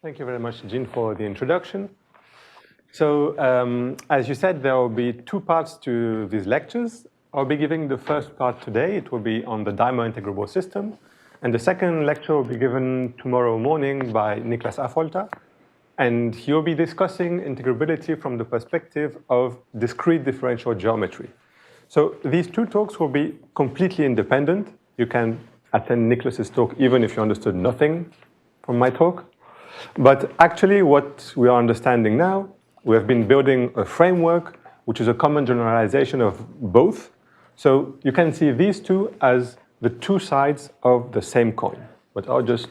Thank you very much, Jean, for the introduction. So, as you said, there will be two parts to these lectures. I'll be giving the first part today. It will be on the dimer integrable system. And the second lecture will be given tomorrow morning by Niklas Affolter. And he'll be discussing integrability from the perspective of discrete differential geometry. So these two talks will be completely independent. You can attend Niklas's talk even if you understood nothing from my talk. But actually what we are understanding now, we have been building a framework which is a common generalization of both. So you can see these two as the two sides of the same coin. But I'll just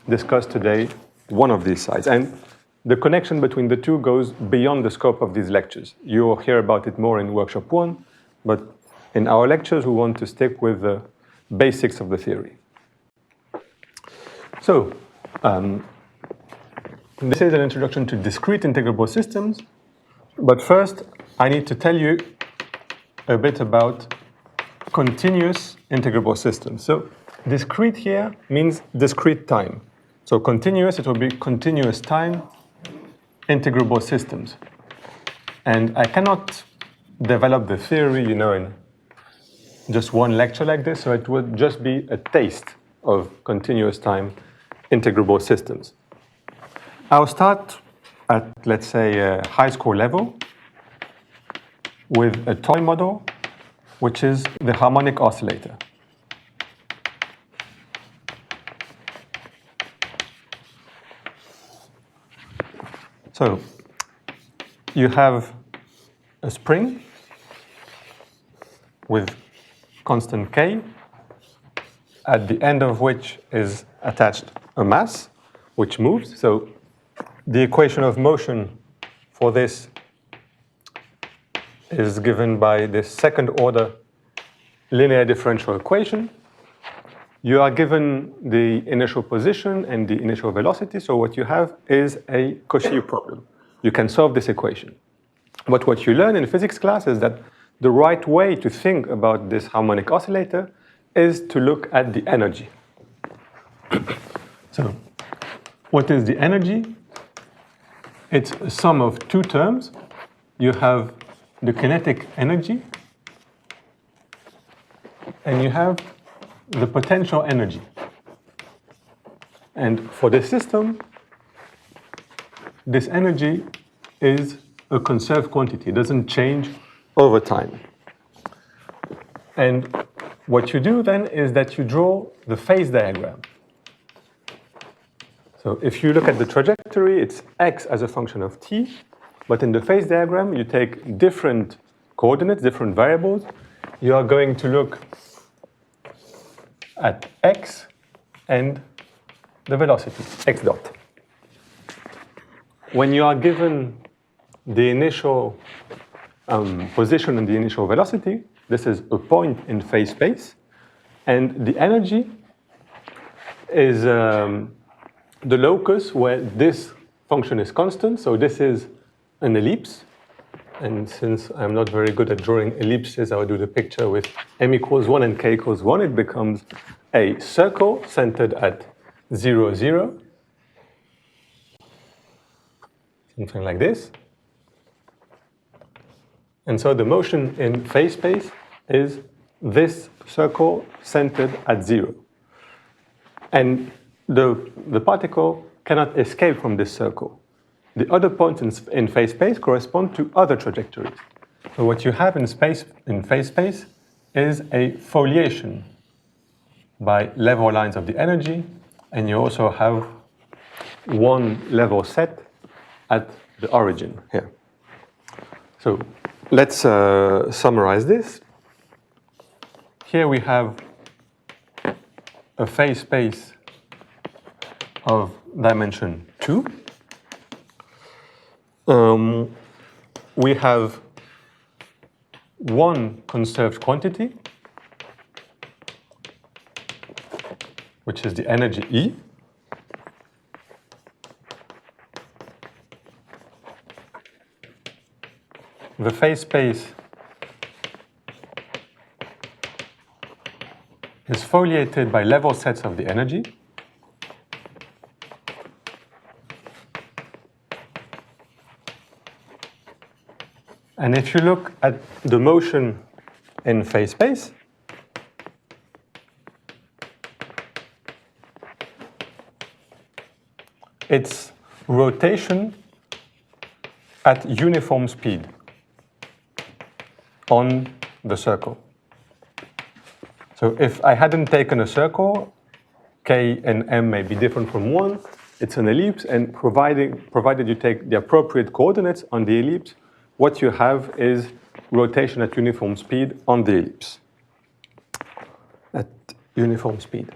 discuss today one of these sides. And the connection between the two goes beyond the scope of these lectures. You'll hear about it more in workshop 1, but in our lectures we want to stick with the basics of the theory. So, this is an introduction to discrete integrable systems, but first I need to tell you a bit about continuous integrable systems. So discrete here means discrete time. So continuous, it will be continuous time integrable systems. And I cannot develop the theory, in just one lecture like this, so it would just be a taste of continuous time integrable systems. I'll start at, let's say, a high school level with a toy model, which is the harmonic oscillator. So you have a spring with constant K, at the end of which is attached a mass, which moves. So the equation of motion for this is given by this second order linear differential equation. You are given the initial position and the initial velocity, so what you have is a Cauchy problem. You can solve this equation. But what you learn in physics class is that the right way to think about this harmonic oscillator is to look at the energy. So, what is the energy? It's a sum of two terms. You have the kinetic energy, and you have the potential energy. And for this system, this energy is a conserved quantity. It doesn't change over time. And what you do then is that you draw the phase diagram. So if you look at the trajectory, it's x as a function of t, but in the phase diagram, you take different coordinates, different variables. You are going to look at x and the velocity, x dot. When you are given the initial position and the initial velocity, this is a point in phase space, and the energy is the locus where this function is constant. So this is an ellipse. And since I'm not very good at drawing ellipses, I will do the picture with m equals 1 and k equals 1. It becomes a circle centered at 0, 0. Something like this. And so the motion in phase space is this circle centered at 0. And the particle cannot escape from this circle. The other points in phase space correspond to other trajectories. So what you have in phase space is a foliation by level lines of the energy, and you also have one level set at the origin here. So let's summarize this. Here we have a phase space of dimension 2. We have one conserved quantity, which is the energy E. The phase space is foliated by level sets of the energy. And if you look at the motion in phase space, it's rotation at uniform speed on the circle. So if I hadn't taken a circle, K and M may be different from 1. It's an ellipse, and provided you take the appropriate coordinates on the ellipse, what you have is rotation at uniform speed on the ellipse. At uniform speed.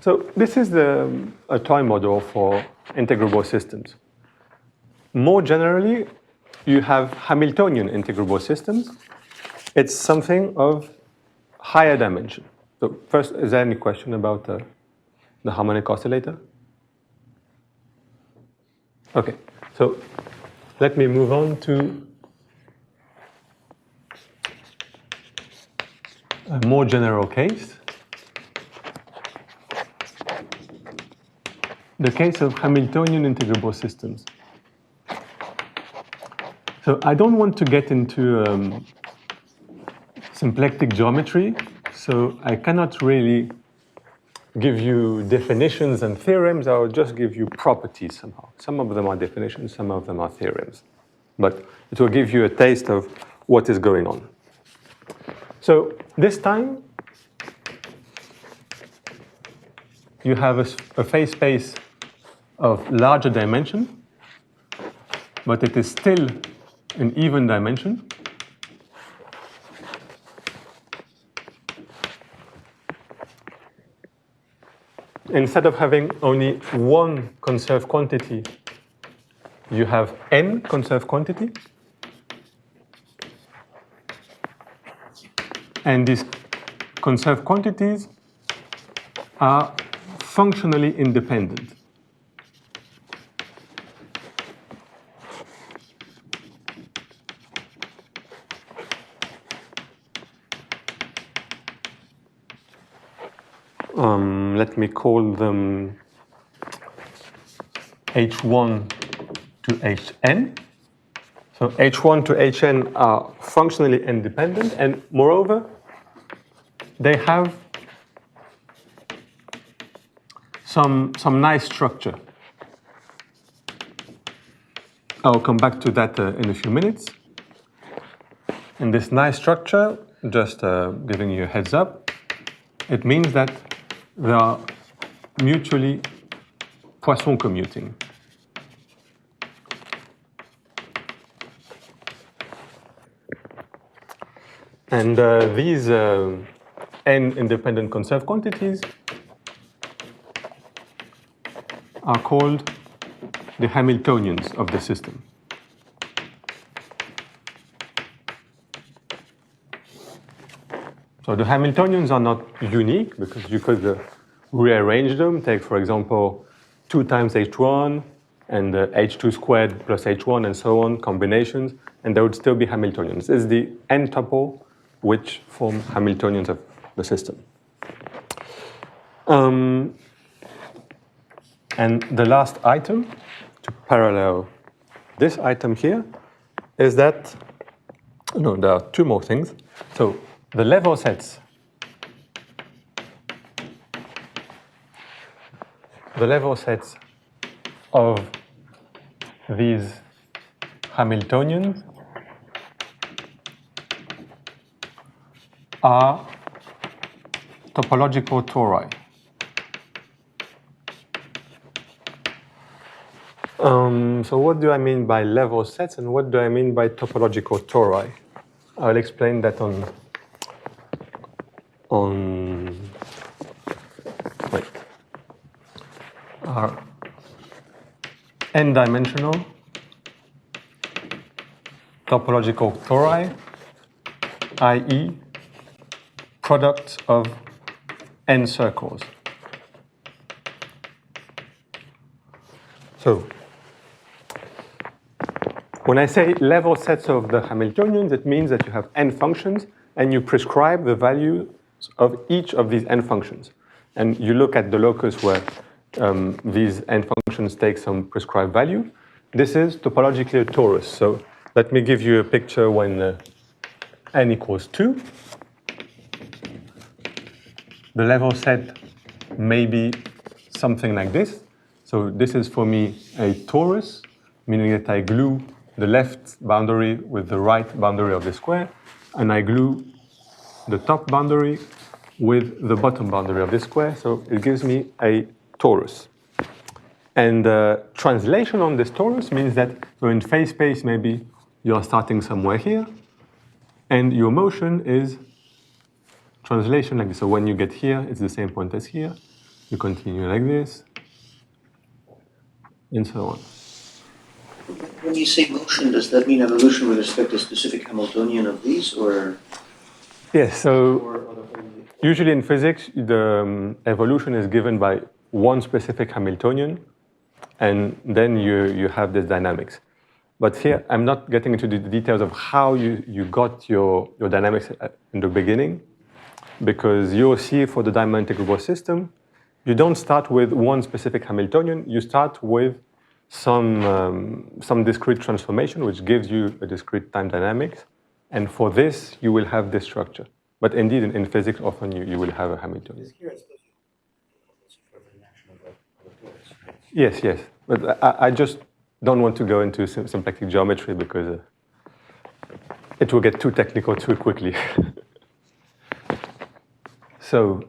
So this is a toy model for integrable systems. More generally, you have Hamiltonian integrable systems. It's something of higher dimension. So first, is there any question about the harmonic oscillator? Okay, so let me move on to a more general case. The case of Hamiltonian integrable systems. So I don't want to get into symplectic geometry, so I cannot really give you definitions and theorems. I'll just give you properties somehow. Some of them are definitions, some of them are theorems. But it will give you a taste of what is going on. So this time, you have a phase space of larger dimension, but it is still an even dimension. Instead of having only one conserved quantity, you have n conserved quantity. And these conserved quantities are functionally independent. Let me call them H1 to Hn. So H1 to Hn are functionally independent, and moreover, they have some nice structure. I'll come back to that in a few minutes. And this nice structure, just giving you a heads up, it means that they are mutually Poisson commuting. And these n independent conserved quantities are called the Hamiltonians of the system. So the Hamiltonians are not unique because you could rearrange them. Take, for example, 2 times H1 and H2 squared plus H1 and so on, combinations, and they would still be Hamiltonians. This is the n tuple which form Hamiltonians of the system. And the last item to parallel this item here is that, no, there are 2 more things. So the level sets of these Hamiltonians are topological tori. So what do I mean by level sets and what do I mean by topological tori? I'll explain that on our n-dimensional topological tori, i.e. products of n circles. So when I say level sets of the Hamiltonians, it means that you have n functions and you prescribe the values of each of these n functions. And you look at the locus where these n functions take some prescribed value. this is topologically a torus. So let me give you a picture when n equals 2. The level set may be something like this. So this is for me a torus, meaning that I glue the left boundary with the right boundary of the square, and I glue the top boundary with the bottom boundary of the square. So it gives me a torus. And translation on this torus means that so in phase space, maybe you're starting somewhere here, and your motion is translation like this. So when you get here, it's the same point as here. You continue like this, and so on. When you say motion, does that mean evolution with respect to a specific Hamiltonian of these, or? Yes, so usually in physics, the evolution is given by one specific Hamiltonian, and then you have this dynamics. But here, I'm not getting into the details of how you got your dynamics in the beginning, because you'll see for the diamond integrable system, you don't start with one specific Hamiltonian, you start with some discrete transformation, which gives you a discrete time dynamics. And for this, you will have this structure. But indeed, in physics, often you will have a Hamiltonian. Yes, yes. But I just don't want to go into symplectic geometry because it will get too technical too quickly. So,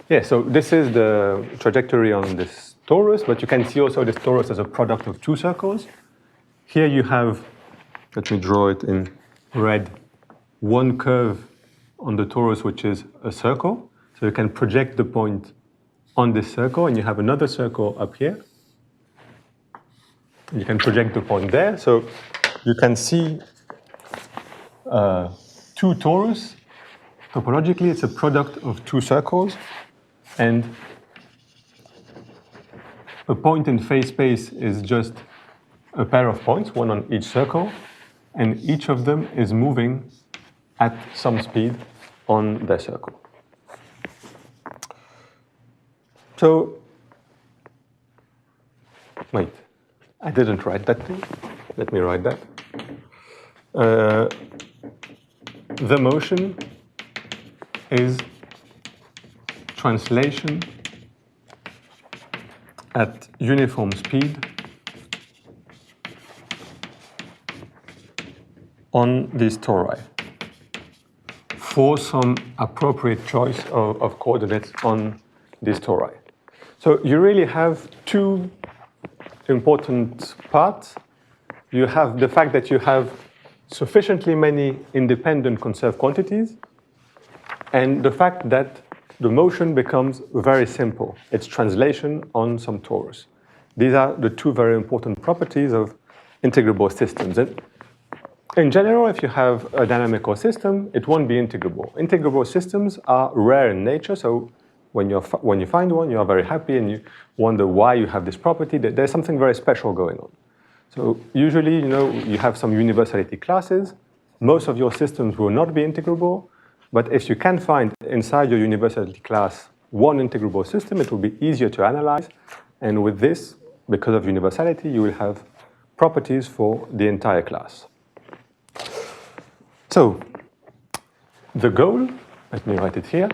yeah, so this is the trajectory on this torus, but you can see also this torus as a product of two circles. Here you have, let me draw it in red, one curve on the torus, which is a circle. So you can project the point on this circle, and you have another circle up here. You can project the point there. So you can see two torus. Topologically, it's a product of two circles. And a point in phase space is just a pair of points, one on each circle, and each of them is moving at some speed on their circle. So, wait, I didn't write that thing. Let me write that. The motion is translation at uniform speed on these tori for some appropriate choice of coordinates on these tori. So you really have two important parts. You have the fact that you have sufficiently many independent conserved quantities, and the fact that the motion becomes very simple. It's translation on some torus. These are the two very important properties of integrable systems. And in general, if you have a dynamical system, it won't be integrable. Integrable systems are rare in nature, so when you find one, you are very happy and you wonder why you have this property. There's something very special going on. So usually, you have some universality classes. Most of your systems will not be integrable. But if you can find inside your universality class one integrable system, it will be easier to analyze. And with this, because of universality, you will have properties for the entire class. So the goal, let me write it here,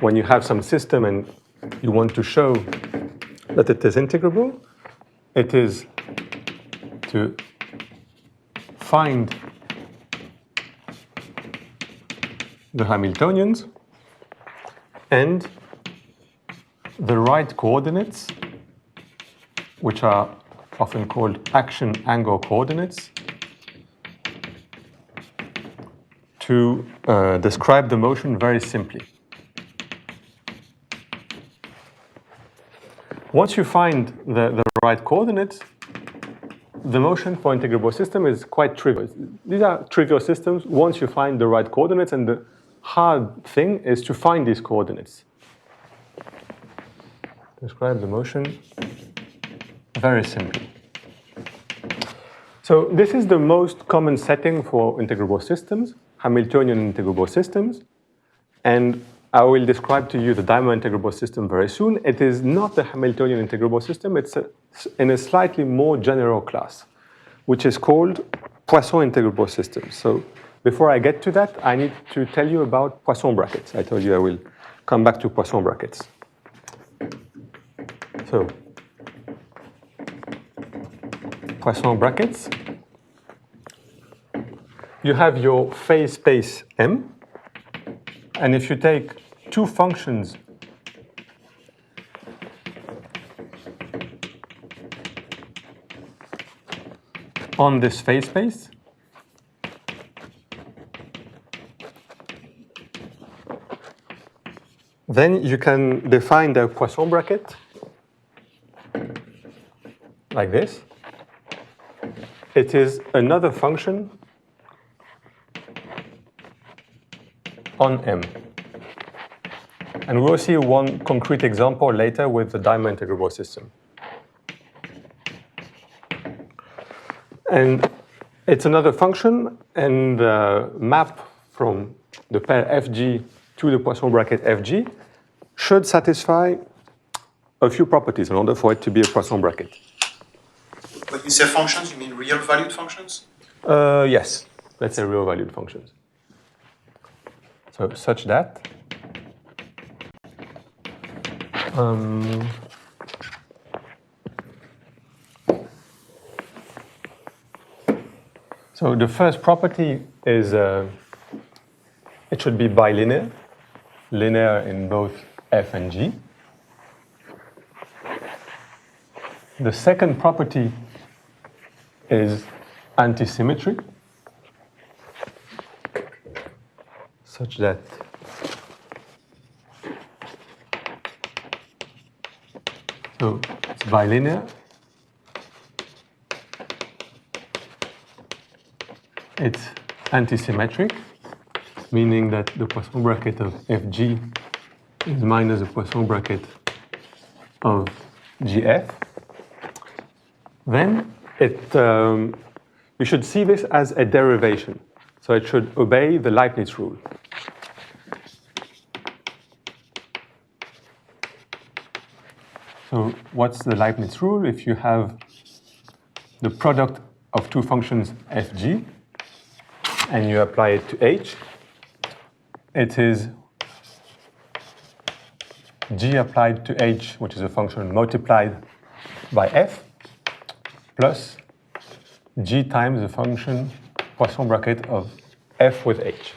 when you have some system and you want to show that it is integrable, it is to find the Hamiltonians and the right coordinates, which are often called action angle coordinates, to describe the motion very simply. Once you find the right coordinates, the motion for integrable system is quite trivial. These are trivial systems once you find the right coordinates, and the hard thing is to find these coordinates. Describe the motion very simply. So this is the most common setting for integrable systems, Hamiltonian integrable systems. And I will describe to you the diamond integrable system very soon. It is not the Hamiltonian integrable system. It's in a slightly more general class, which is called Poisson integrable systems. So before I get to that, I need to tell you about Poisson brackets. I told you I will come back to Poisson brackets. So Poisson brackets. You have your phase space M, and if you take two functions on this phase space, then you can define the Poisson bracket like this. It is another function on M. And we'll see one concrete example later with the diamond integrable system. And it's another function, and the map from the pair Fg to the Poisson bracket Fg should satisfy a few properties in order for it to be a Poisson bracket. When you say functions, you mean real valued functions? Yes, let's say real valued functions. So such that so the first property is it should be bilinear, linear in both F and G. The second property is antisymmetry, such that so it's bilinear. It's antisymmetric, meaning that the Poisson bracket of Fg is minus the Poisson bracket of Gf. Then we should see this as a derivation. So it should obey the Leibniz rule. So what's the Leibniz rule? If you have the product of two functions Fg and you apply it to H, it is G applied to H, which is a function multiplied by F, plus G times the function Poisson bracket of F with H.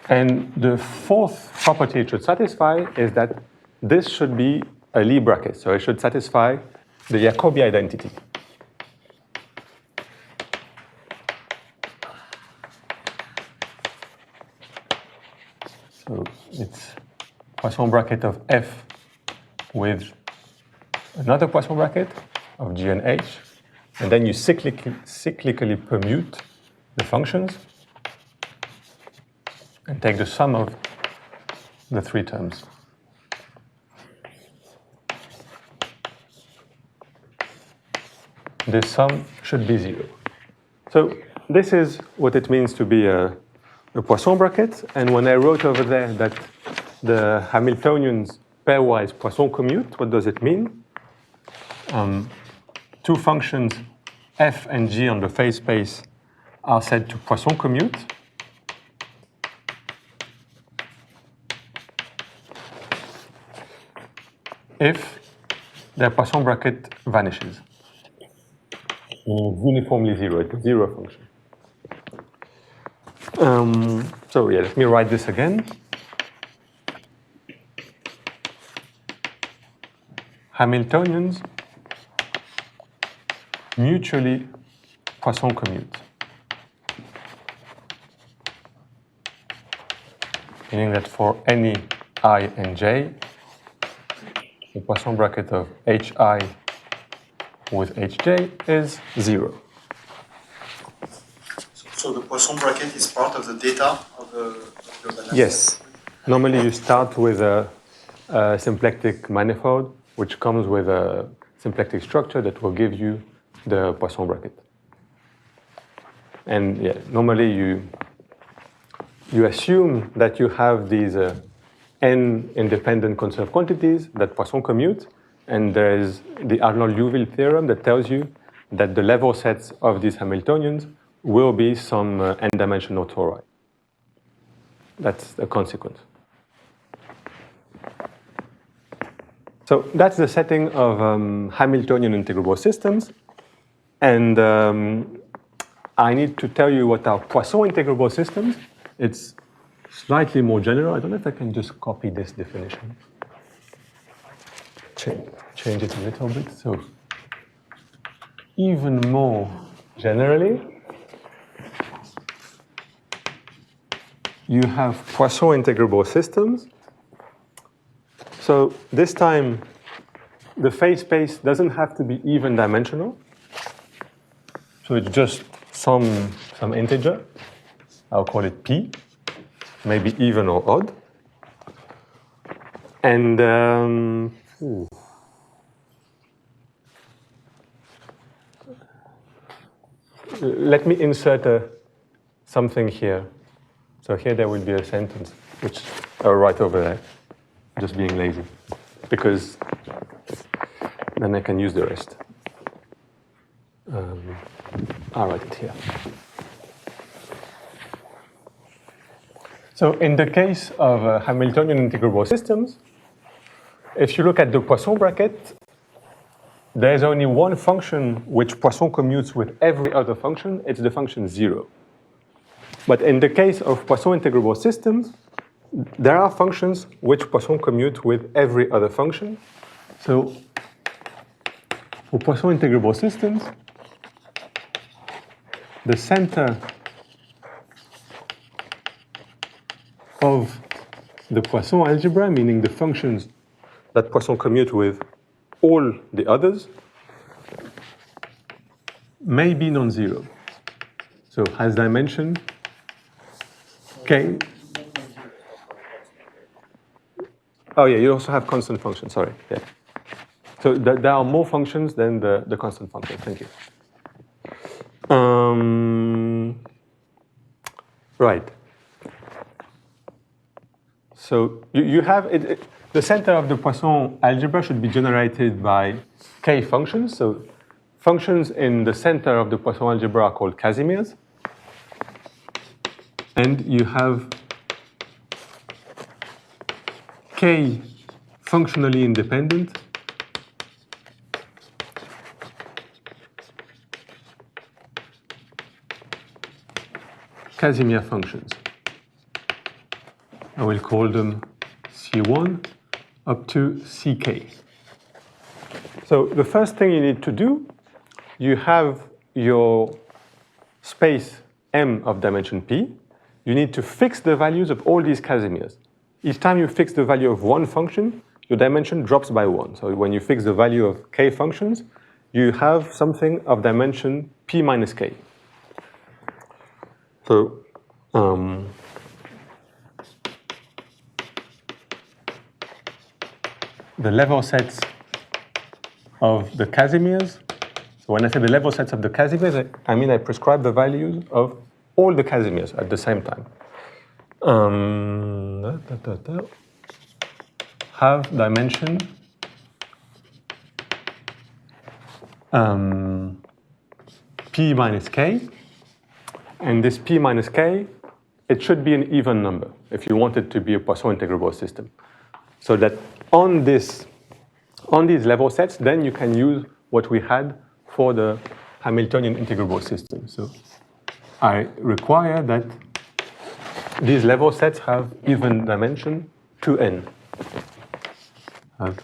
And the fourth property it should satisfy is that this should be a Lie bracket, so it should satisfy the Jacobi identity. So it's Poisson bracket of F with another Poisson bracket of G and H, and then you cyclically permute the functions and take the sum of the three terms. This sum should be 0. So this is what it means to be a Poisson bracket. And when I wrote over there that the Hamiltonian's pairwise Poisson commute, what does it mean? Two functions f and g on the phase space are said to Poisson commute. If their Poisson bracket vanishes. It's uniformly 0, it's a 0 function. So yeah, let me write this again. Hamiltonians mutually Poisson commute. Meaning that for any I and j, the Poisson bracket of hi with hj is 0. So the Poisson bracket is part of the data of the balance? Yes. Normally you start with a symplectic manifold, which comes with a symplectic structure that will give you the Poisson bracket. And yeah, normally you assume that you have these n independent conserved quantities that Poisson commute, and there is the Arnold-Liouville theorem that tells you that the level sets of these Hamiltonians will be some n-dimensional tori. That's a consequence. So that's the setting of Hamiltonian integrable systems. And I need to tell you what are Poisson integrable systems. It's slightly more general. I don't know if I can just copy this definition. Change it a little bit. So even more generally, you have Poisson integrable systems. So this time, the phase space doesn't have to be even dimensional. So it's just some integer. I'll call it p, maybe even or odd. And let me insert something here. So here there will be a sentence, which right over there, just being lazy, because then I can use the rest. I'll write it here. So in the case of Hamiltonian integrable systems, if you look at the Poisson bracket, there's only one function which Poisson commutes with every other function. It's the function 0. But in the case of Poisson integrable systems, there are functions which Poisson commute with every other function. So for Poisson integrable systems, the center of the Poisson algebra, meaning the functions that Poisson commute with all the others, may be non-zero. So has dimension k. Oh yeah, you also have constant functions, sorry. Yeah. So there are more functions than the constant function. Thank you. Right. So you have it, the center of the Poisson algebra should be generated by k functions. So functions in the center of the Poisson algebra are called Casimirs. And you have k functionally independent Casimir functions. I will call them C1 up to Ck. So the first thing you need to do, you have your space M of dimension P. You need to fix the values of all these Casimirs. Each time you fix the value of one function, your dimension drops by 1. So when you fix the value of k functions, you have something of dimension P minus k. So the level sets of the Casimirs. So when I say the level sets of the Casimirs, I mean I prescribe the values of all the Casimirs at the same time. Have dimension P minus k. And this P minus k, it should be an even number if you want it to be a Poisson integrable system. So that on these level sets, then you can use what we had for the Hamiltonian integrable system. So I require that these level sets have even dimension 2n. Have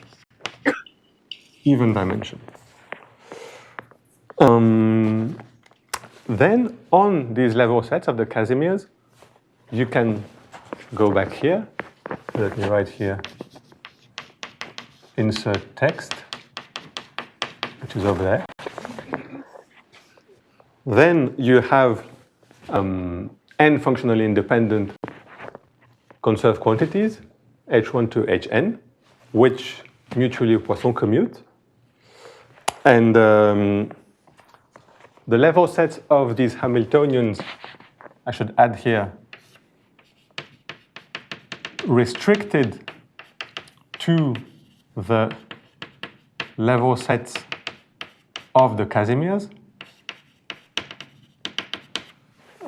even dimension. Then on these level sets of the Casimirs, you can go back here. Let me write here, insert text, which is over there. Then you have n functionally independent conserved quantities, h1 to hn, which mutually Poisson commute. And the level sets of these Hamiltonians, I should add here restricted to the level sets of the Casimirs,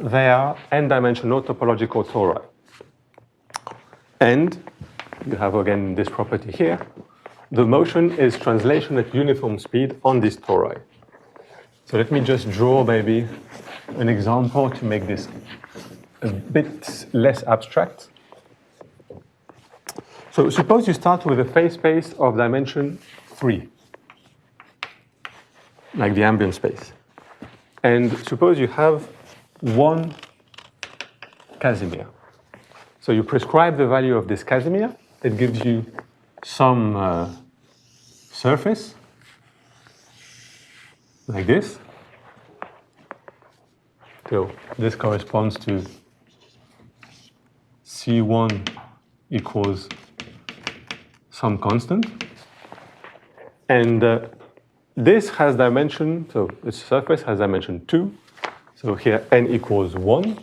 they are n-dimensional topological tori. And you have again this property here. The motion is translation at uniform speed on this tori. So let me just draw maybe an example to make this a bit less abstract. So suppose you start with a phase space of dimension 3, like the ambient space. And suppose you have one Casimir. So you prescribe the value of this Casimir. It gives you some surface, like this. So this corresponds to C1 equals some constant. And this has dimension, so this surface has dimension 2. So here n equals 1.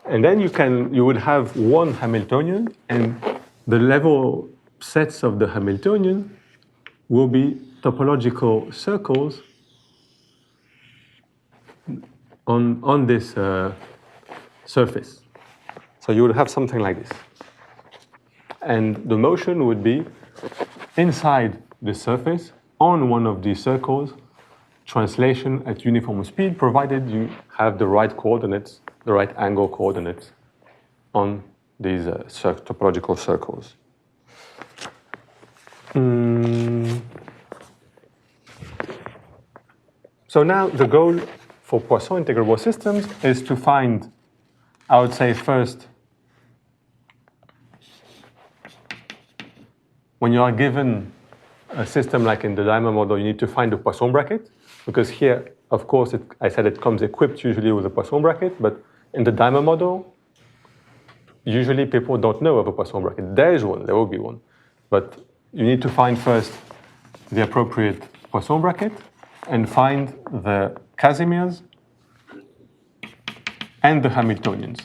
And then you would have one Hamiltonian, and the level sets of the Hamiltonian will be topological circles on this surface. So you would have something like this. And the motion would be inside the surface on one of these circles, translation at uniform speed, provided you have the right coordinates, the right angle coordinates on these topological circles. So now the goal for Poisson integrable systems is to find, I would say first, when you are given a system like in the Diamond model, you need to find the Poisson bracket, because here, of course, I said it comes equipped usually with a Poisson bracket, but in the Diamond model, usually people don't know of a Poisson bracket. There is one, there will be one, but you need to find first the appropriate Poisson bracket and find the Casimirs and the Hamiltonians.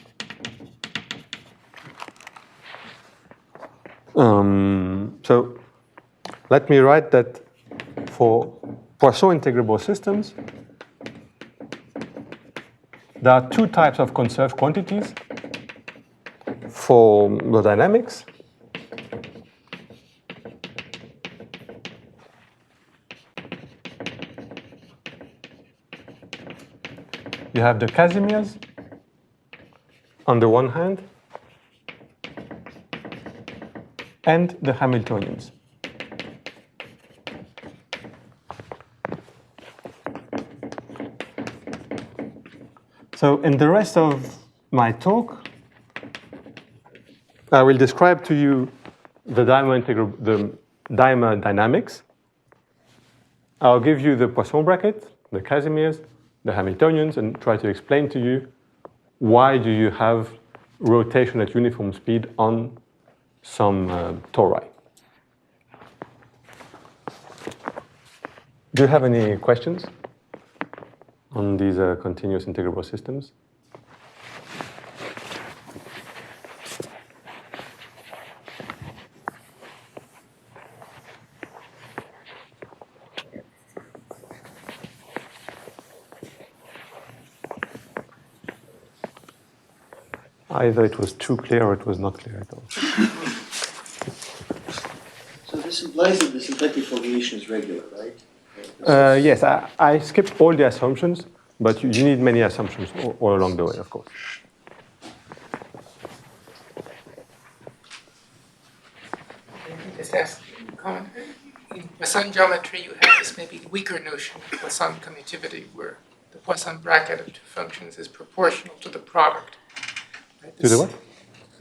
So let me write that for Poisson integrable systems, there are two types of conserved quantities for the dynamics. You have the Casimirs on the one hand and the Hamiltonians. So in the rest of my talk, I will describe to you the Dimer dynamics. I'll give you the Poisson bracket, the Casimirs, the Hamiltonians, and try to explain to you why do you have rotation at uniform speed on some tori. Do you have any questions on these continuous integrable systems? Either it was too clear or it was not clear at all. So this implies that the symplectic foveation is regular, right? Yes, I skipped all the assumptions, but you need many assumptions all along the way, of course. Just ask a comment. In Poisson geometry, you have this maybe weaker notion of Poisson commutativity, where the Poisson bracket of two functions is proportional to the product. Right? To the what?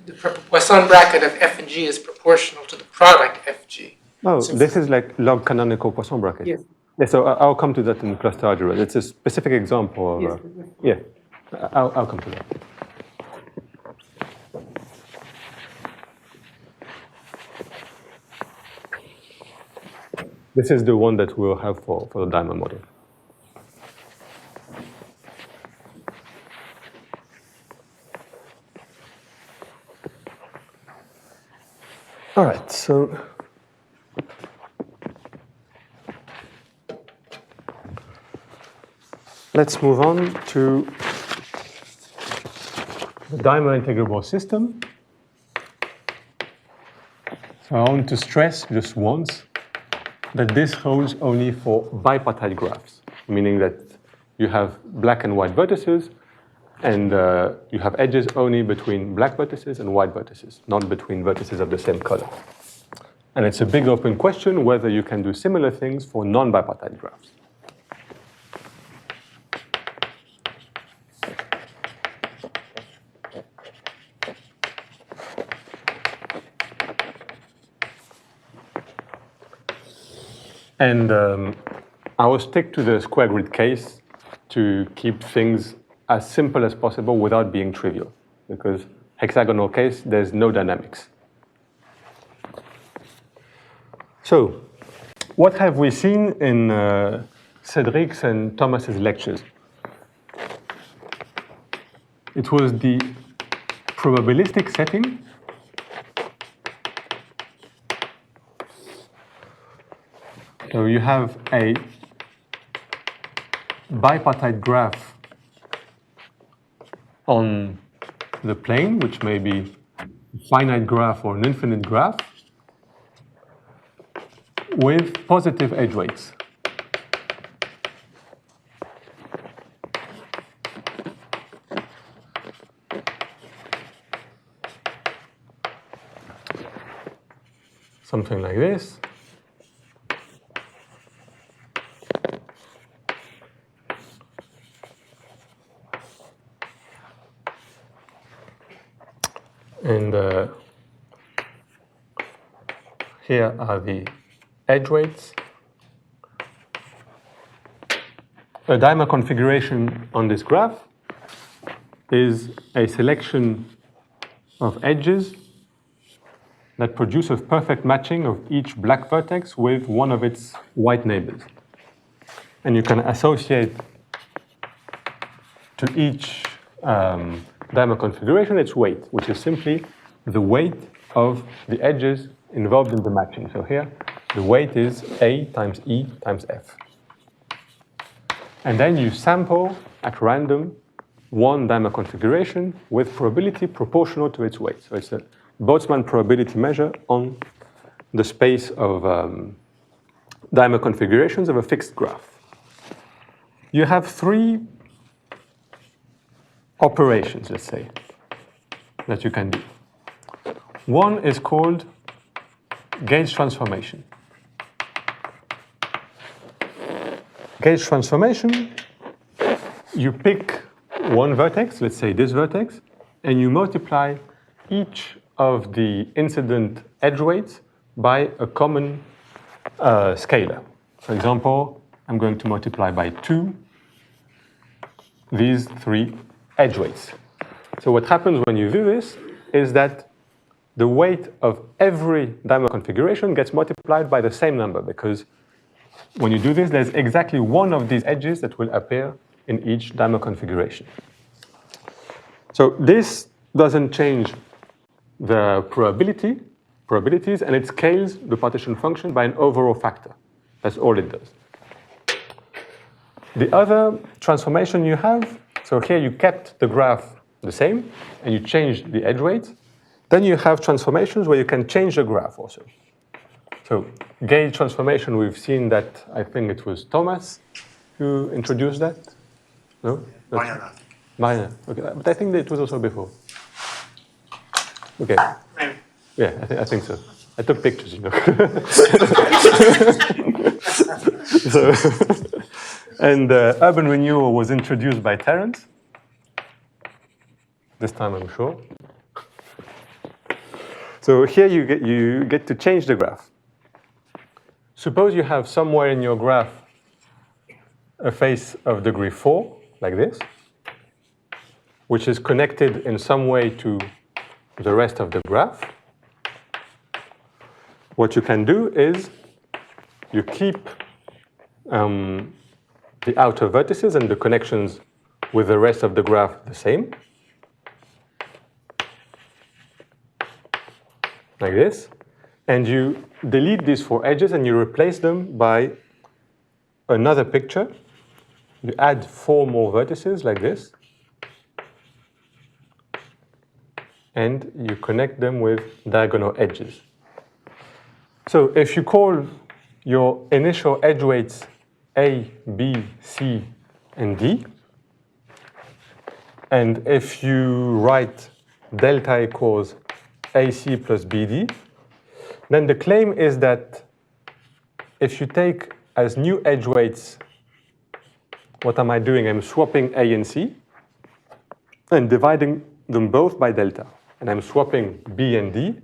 The Poisson bracket of f and g is proportional to the product fg. Oh, So this is like log canonical Poisson bracket. Yes. Yeah, so I'll come to that in cluster algebra. It's a specific example of. Yes. Yeah, I'll come to that. This is the one that we'll have for the diamond model. All right, so let's move on to the dimer integrable system. So I want to stress just once that this holds only for bipartite graphs, meaning that you have black and white vertices, and you have edges only between black vertices and white vertices, not between vertices of the same color. And it's a big open question whether you can do similar things for non-bipartite graphs. And I will stick to the square grid case to keep things as simple as possible without being trivial, because hexagonal case, there's no dynamics. So, what have we seen in Cedric's and Thomas's lectures? It was the probabilistic setting. So you have a bipartite graph on the plane, which may be a finite graph or an infinite graph, with positive edge weights. Something like this. And here are the edge weights. A dimer configuration on this graph is a selection of edges that produce a perfect matching of each black vertex with one of its white neighbors. And you can associate to each dimer configuration its weight, which is simply the weight of the edges involved in the matching. So here, the weight is A times E times F. And then you sample at random one dimer configuration with probability proportional to its weight. So it's a Boltzmann probability measure on the space of dimer configurations of a fixed graph. You have three operations, let's say, that you can do. One is called gauge transformation. Gauge transformation, you pick one vertex, let's say this vertex, and you multiply each of the incident edge weights by a common scalar. For example, I'm going to multiply by 2 these three edge weights. So what happens when you do this is that the weight of every dimer configuration gets multiplied by the same number, because when you do this, there's exactly one of these edges that will appear in each dimer configuration. So this doesn't change the probabilities, and it scales the partition function by an overall factor. That's all it does. The other transformation you have, so here you kept the graph the same, and you changed the edge weights. Then you have transformations where you can change the graph also. So gauge transformation, we've seen that, I think it was Thomas who introduced that? No? Mariana. Mariana, okay, but I think that it was also before. Okay. Yeah, I think so. I took pictures, you know. So, and urban renewal was introduced by Terence. This time, I'm sure. So here you get to change the graph. Suppose you have somewhere in your graph a face of degree 4, like this, which is connected in some way to the rest of the graph. What you can do is you keep the outer vertices and the connections with the rest of the graph the same, like this. And you delete these 4 edges and you replace them by another picture. You add 4 more vertices like this. And you connect them with diagonal edges. So if you call your initial edge weights A, B, C, and D, and if you write delta equals AC plus BD, then the claim is that if you take as new edge weights, what am I doing? I'm swapping A and C and dividing them both by delta. And I'm swapping B and D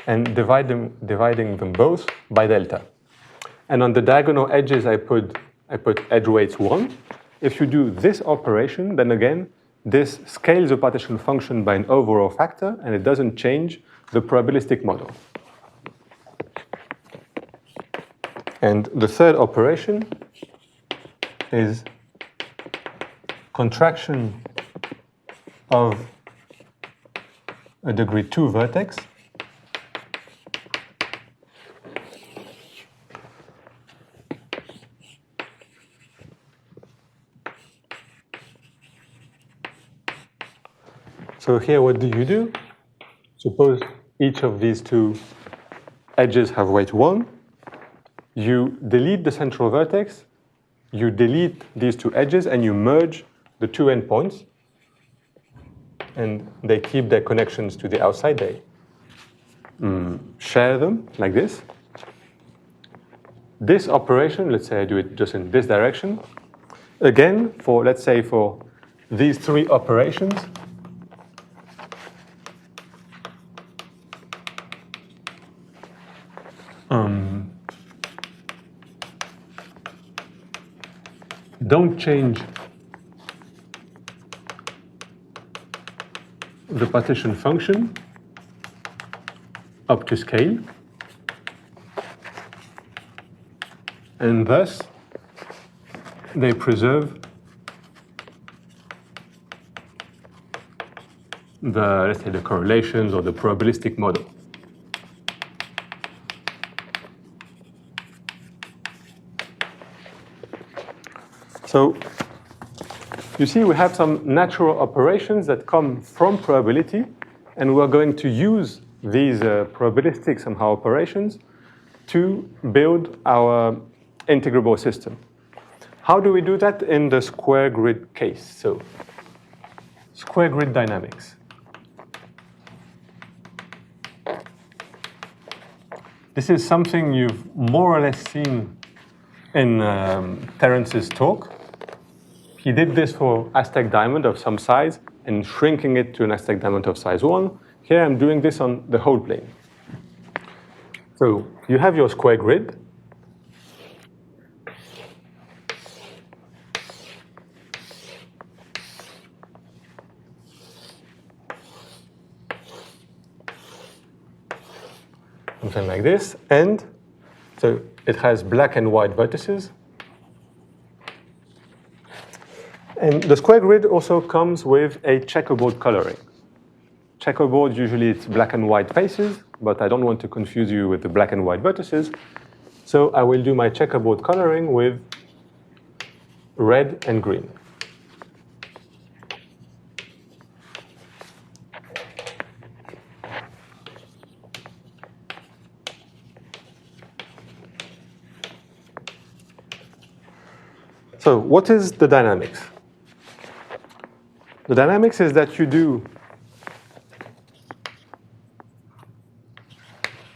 and dividing them both by delta. And on the diagonal edges, I put edge weights 1. If you do this operation, then again, this scales the partition function by an overall factor, and it doesn't change the probabilistic model. And the third operation is contraction of a degree 2 vertex So here, what do? Suppose each of these 2 edges have weight 1. You delete the central vertex, you delete these 2 edges, and you merge the 2 endpoints. And they keep their connections to the outside. They share them like this. This operation, let's say I do it just in this direction. Again, let's say for these 3 operations, don't change the partition function up to scale, and thus they preserve let's say the correlations or the probabilistic model. So you see, we have some natural operations that come from probability, and we're going to use these probabilistic somehow operations to build our integrable system. How do we do that in the square grid case? So square grid dynamics. This is something you've more or less seen in Terence's talk. He did this for Aztec diamond of some size and shrinking it to an Aztec diamond of size 1. Here I'm doing this on the whole plane. So you have your square grid. Something like this. And so it has black and white vertices. And the square grid also comes with a checkerboard coloring. Checkerboard, usually it's black and white faces, but I don't want to confuse you with the black and white vertices. So I will do my checkerboard coloring with red and green. So what is the dynamics? The dynamics is that you do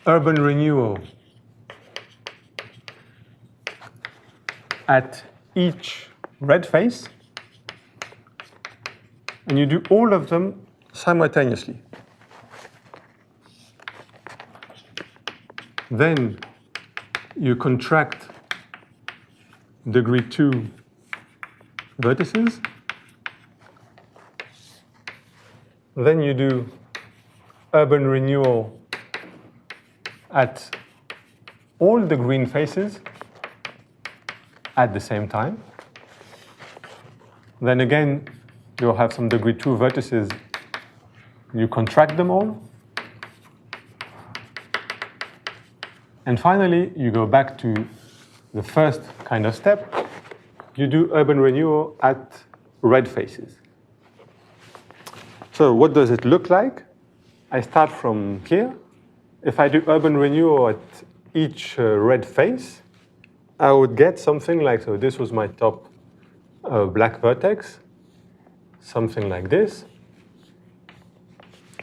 urban renewal at each red face, and you do all of them simultaneously. Then you contract degree 2 vertices. Then you do urban renewal at all the green faces at the same time. Then again, you'll have some degree 2 vertices. You contract them all. And finally, you go back to the first kind of step. You do urban renewal at red faces. So what does it look like? I start from here. If I do urban renewal at each red face, I would get something like, so this was my top black vertex, something like this.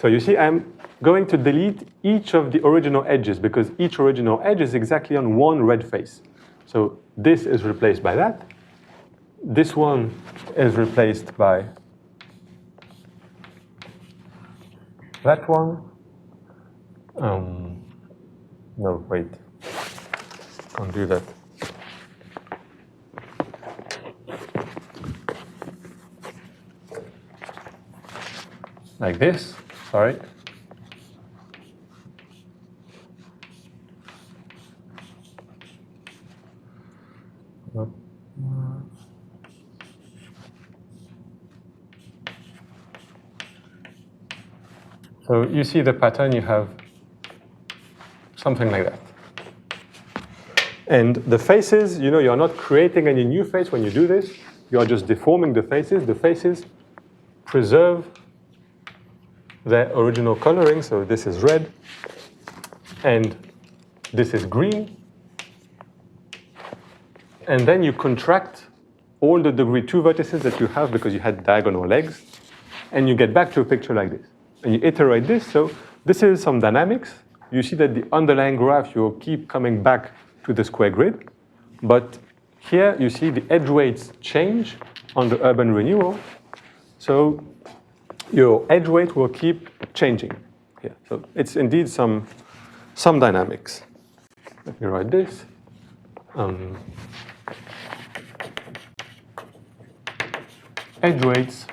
So you see, I'm going to delete each of the original edges because each original edge is exactly on one red face. So this is replaced by that. This one is replaced by that one. No, wait. Can't do that. Like this, sorry. So you see the pattern, you have something like that. And the faces, you're not creating any new face when you do this. You're just deforming the faces. The faces preserve their original coloring. So this is red, and this is green. And then you contract all the degree 2 vertices that you have because you had diagonal legs, and you get back to a picture like this. And you iterate this. So this is some dynamics. You see that the underlying graph, you'll keep coming back to the square grid. But here you see the edge weights change on the urban renewal. So your edge weight will keep changing here. So it's indeed some dynamics. Let me write this. Edge weights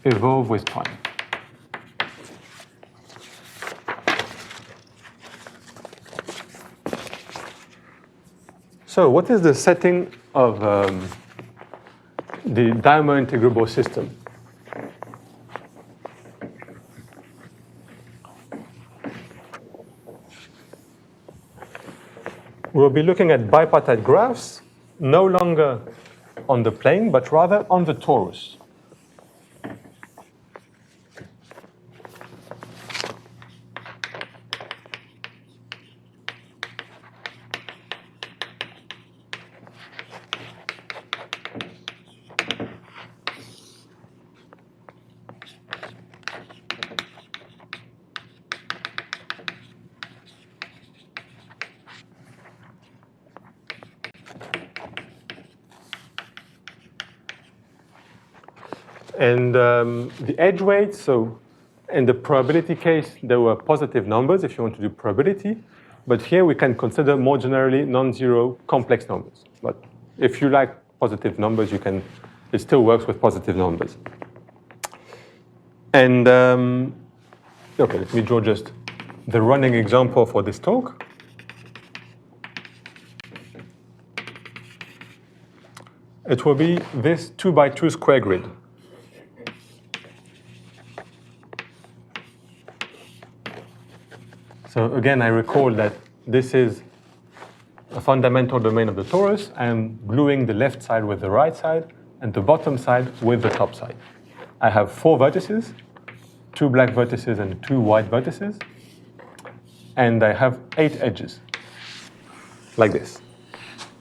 evolve with time. So what is the setting of the diamond integrable system? We'll be looking at bipartite graphs, no longer on the plane, but rather on the torus. And the edge weights, so in the probability case, there were positive numbers if you want to do probability. But here we can consider more generally non-zero complex numbers. But if you like positive numbers, it still works with positive numbers. And okay, let me draw just the running example for this talk. It will be this 2x2 square grid. So again, I recall that this is a fundamental domain of the torus. I'm gluing the left side with the right side and the bottom side with the top side. I have 4 vertices, 2 black vertices and 2 white vertices. And I have 8 edges, like this.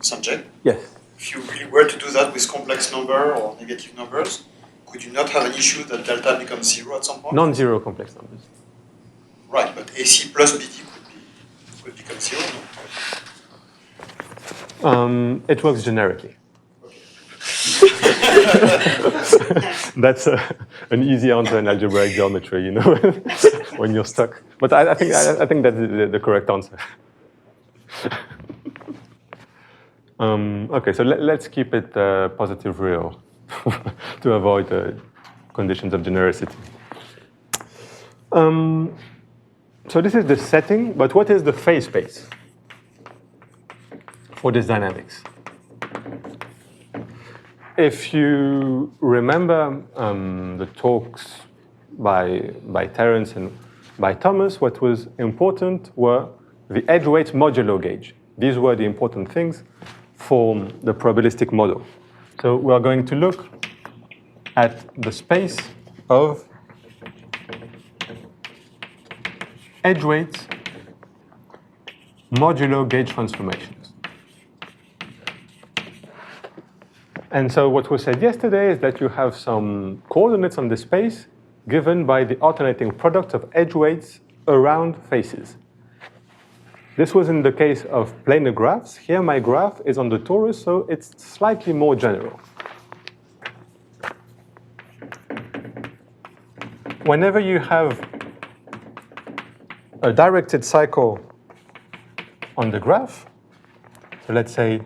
Sanjay? Yes. If you really were to do that with complex number or negative numbers, could you not have an issue that delta becomes 0 at some point? Non-zero complex numbers. Right, but AC plus BD could become 0, no? It works generically. That's an easy answer in algebraic geometry, when you're stuck. But I think that's the correct answer. Okay, so let's keep it positive real to avoid conditions of genericity. So this is the setting, but what is the phase space for this dynamics? If you remember the talks by Terence and by Thomas, what was important were the edge weight modulo gauge. These were the important things for the probabilistic model. So we are going to look at the space of edge weights modulo gauge transformations. And so what was said yesterday is that you have some coordinates on the space given by the alternating product of edge weights around faces. This was in the case of planar graphs. Here my graph is on the torus, so it's slightly more general. Whenever you have a directed cycle on the graph, so let's say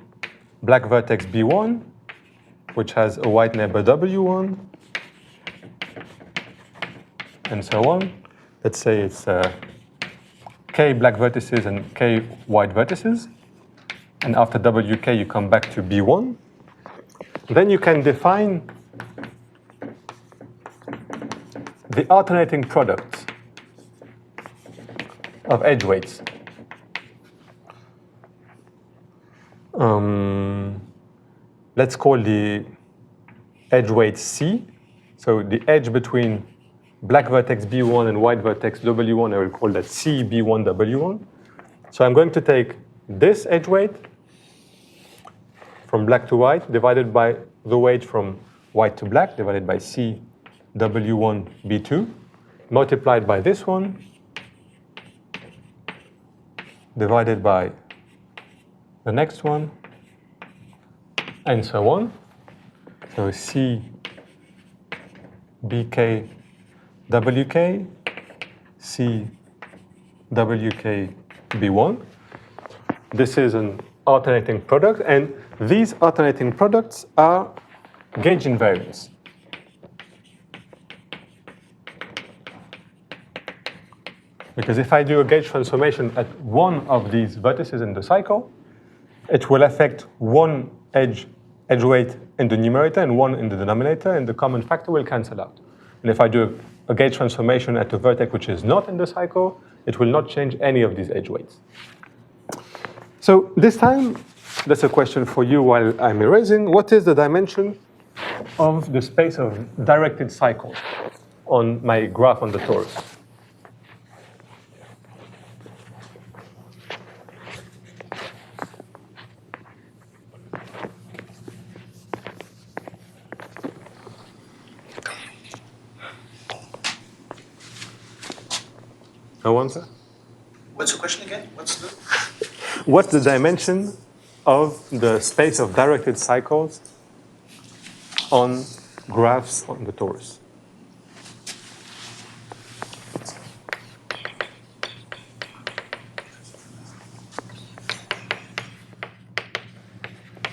black vertex B1, which has a white neighbor W1, and so on. Let's say it's k black vertices and k white vertices. And after WK, you come back to B1. Then you can define the alternating products of edge weights. Let's call the edge weight C. So the edge between black vertex B1 and white vertex W1, I will call that C B1 W1. So I'm going to take this edge weight from black to white divided by the weight from white to black divided by C W1 B2 multiplied by this one divided by the next one and so on. So C BK WK, C WK B1. This is an alternating product, and these alternating products are gauge invariants. Because if I do a gauge transformation at one of these vertices in the cycle, it will affect one edge weight in the numerator and one in the denominator, and the common factor will cancel out. And if I do a gauge transformation at a vertex which is not in the cycle, it will not change any of these edge weights. So this time, that's a question for you while I'm erasing. What is the dimension of the space of directed cycles on my graph on the torus? No answer? What's the question again? What's the dimension of the space of directed cycles on graphs on the torus?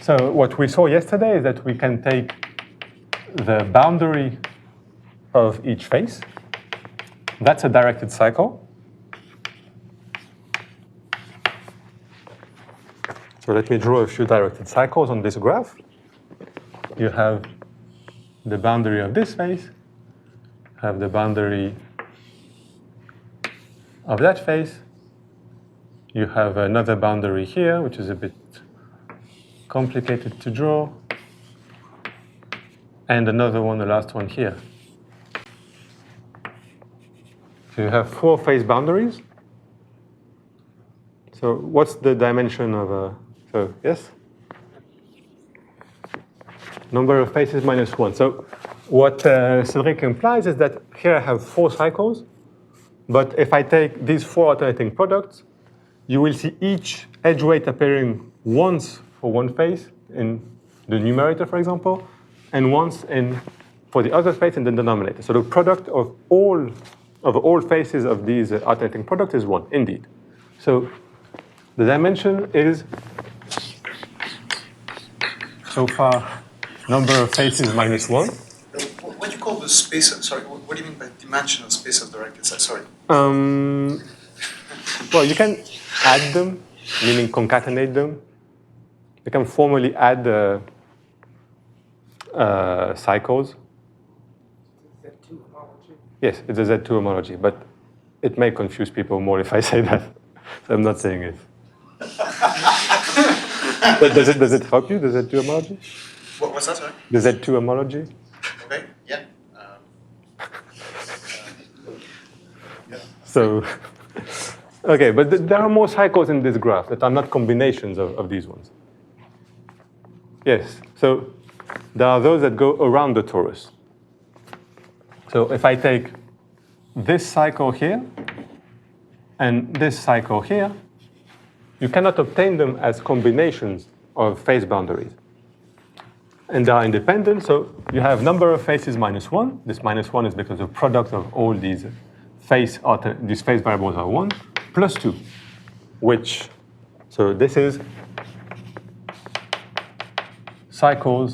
So what we saw yesterday is that we can take the boundary of each face. That's a directed cycle. So let me draw a few directed cycles on this graph. You have the boundary of this face, have the boundary of that face. You have another boundary here, which is a bit complicated to draw, and another one, the last one here. So you have 4 face boundaries. So what's the dimension of a... So, yes? Number of faces minus 1. So what Cedric implies is that here I have 4 cycles, but if I take these 4 alternating products, you will see each edge weight appearing once for one face in the numerator, for example, and once for the other face in the denominator. So the product of all faces of these alternating products is 1, indeed. So the dimension is, so far, number of faces minus 1. What do you call the space? Sorry, what do you mean by dimension of space of directed cycles? Sorry. Well, you can add them, meaning concatenate them. You can formally add cycles. Z2 homology. Yes, it's a Z2 homology, but it may confuse people more if I say that. So I'm not saying it. But does it help you, the Z2 homology? What was that, sorry? The Z2 homology? Okay, yeah. So, okay, but there are more cycles in this graph that are not combinations of these ones. Yes, so there are those that go around the torus. So if I take this cycle here and this cycle here, you cannot obtain them as combinations of phase boundaries. And they are independent, so you have number of phases minus 1. This minus 1 is because the product of all these phase variables are 1, plus 2, which, so this is cycles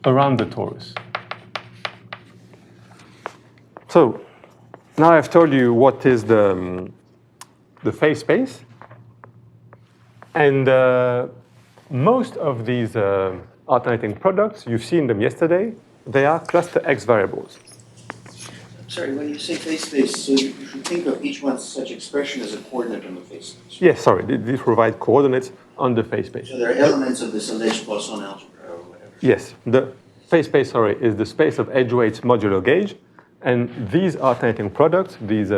around the torus. So now I've told you what is the phase space. And most of these alternating products, you've seen them yesterday, they are cluster X variables. Sorry, when you say phase space, so you should think of each one such expression as a coordinate on the phase space. Yes, sorry, these provide coordinates on the phase space. So there are elements of this alleged Poisson algebra or whatever. Yes, the phase space, sorry, is the space of edge weights modulo gauge. And these alternating products, these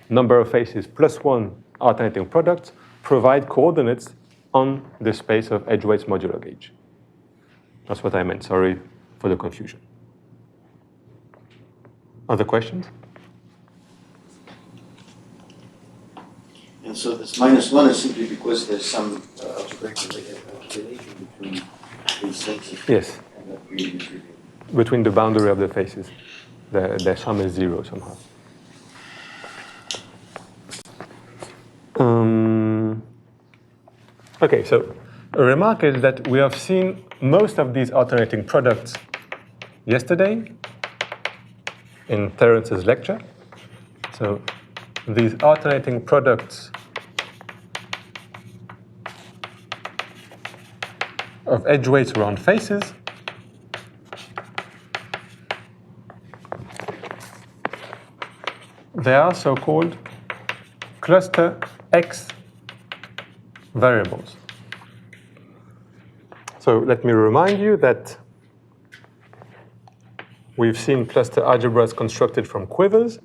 number of phases plus 1 alternating products, provide coordinates on the space of edge weights modulo gauge. That's what I meant. Sorry for the confusion. Other questions? And so this minus 1 is simply because there's some algebraic relation between these things. Yes. And that really is really. Between the boundary of the phases. Their sum is 0 somehow. Okay, so a remark is that we have seen most of these alternating products yesterday in Terence's lecture. So these alternating products of edge weights around faces they are so-called cluster X variables. So let me remind you that we've seen cluster algebras constructed from quivers,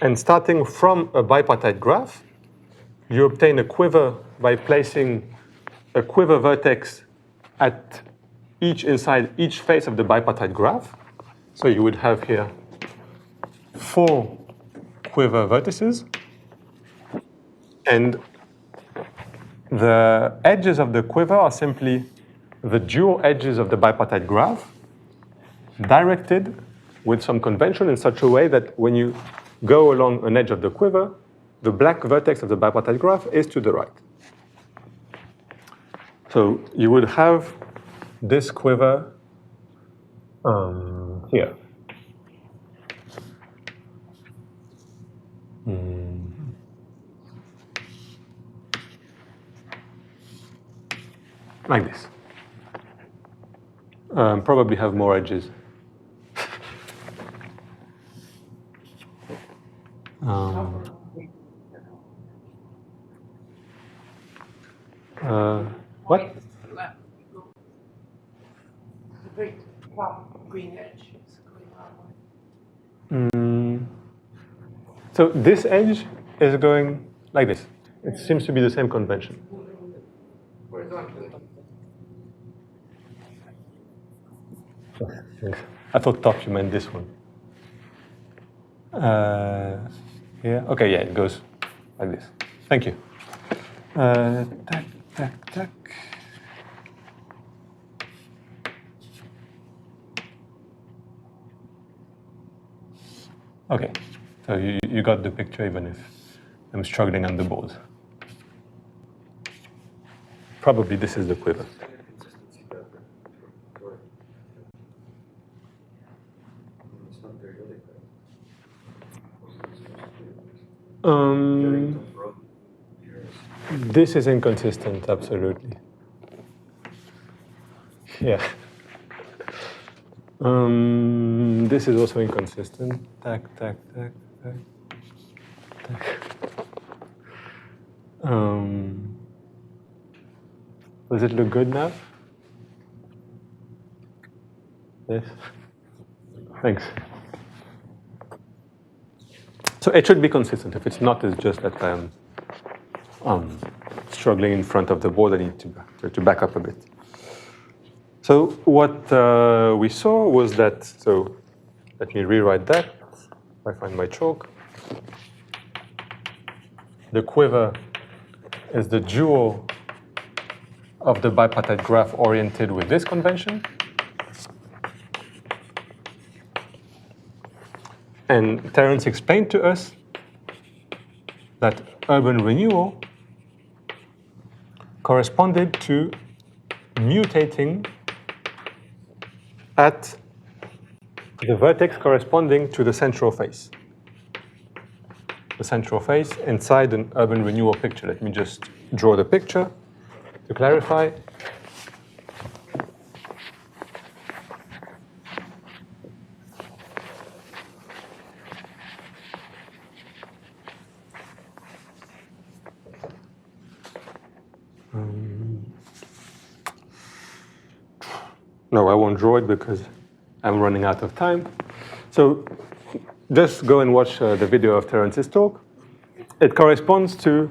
and starting from a bipartite graph, you obtain a quiver by placing a quiver vertex at inside each face of the bipartite graph. So you would have here 4 quiver vertices, and the edges of the quiver are simply the dual edges of the bipartite graph directed with some convention in such a way that when you go along an edge of the quiver, the black vertex of the bipartite graph is to the right. So you would have this quiver here. Like this. Probably have more edges. What? Left. The big top green edge is going on. So this edge is going like this. It seems to be the same convention. Horizontally. I thought top you meant this one. Yeah. Okay. Yeah. It goes like this. Thank you. Tac, tac, tac. Okay. So you got the picture, even if I'm struggling on the board. Probably this is the quiver. This is inconsistent, absolutely. Yeah. This is also inconsistent. Tac, tac, tac, tac. Does it look good now? Yes. Thanks. So it should be consistent. If it's not, it's just that I'm struggling in front of the board. I need to back up a bit. So what we saw was that, so let me rewrite that. If I find my chalk. The quiver is the dual of the bipartite graph oriented with this convention. And Terence explained to us that urban renewal corresponded to mutating at the vertex corresponding to the central face. The central face inside an urban renewal picture. Let me just draw the picture to clarify. No, I won't draw it because I'm running out of time. So just go and watch the video of Terence's talk. It corresponds to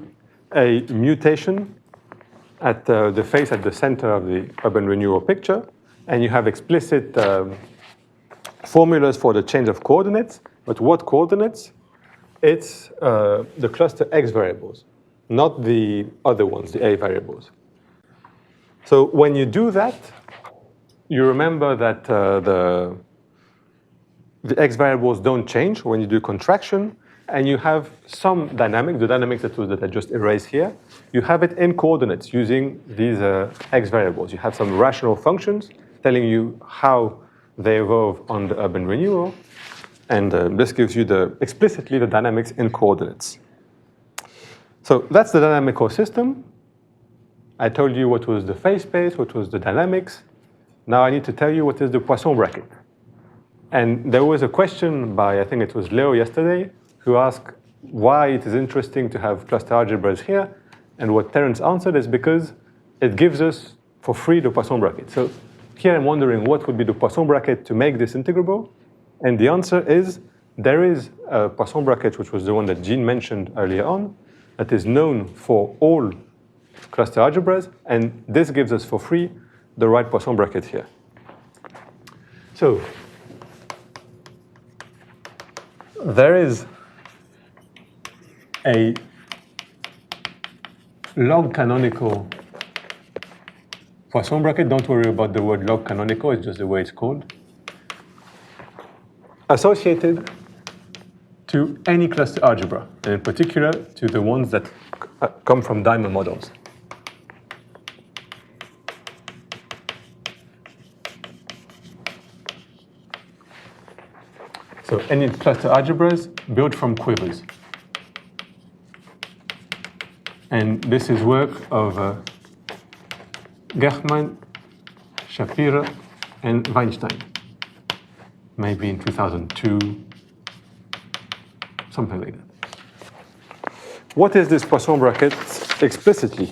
a mutation at the face at the center of the urban renewal picture. And you have explicit formulas for the change of coordinates. But what coordinates? It's the cluster X variables, not the other ones, the A variables. So when you do that, you remember that the X variables don't change when you do contraction, and you have some dynamics, the dynamics that I just erased here, you have it in coordinates using these X variables. You have some rational functions telling you how they evolve on the urban renewal, and this gives you explicitly the dynamics in coordinates. So that's the dynamical system. I told you what was the phase space, what was the dynamics. Now I need to tell you what is the Poisson bracket. And there was a question by, I think it was Leo yesterday, who asked why it is interesting to have cluster algebras here. And what Terence answered is because it gives us for free the Poisson bracket. So here I'm wondering what would be the Poisson bracket to make this integrable. And the answer is there is a Poisson bracket, which was the one that Jean mentioned earlier on, that is known for all cluster algebras. And this gives us for free the right Poisson bracket here. So there is a log canonical Poisson bracket. Don't worry about the word log canonical, it's just the way it's called. Associated to any cluster algebra, and in particular to the ones that come from diamond models. So any cluster algebras built from quivers. And this is work of Gerchmann, Shapiro, and Weinstein. Maybe in 2002, something like that. What is this Poisson bracket explicitly?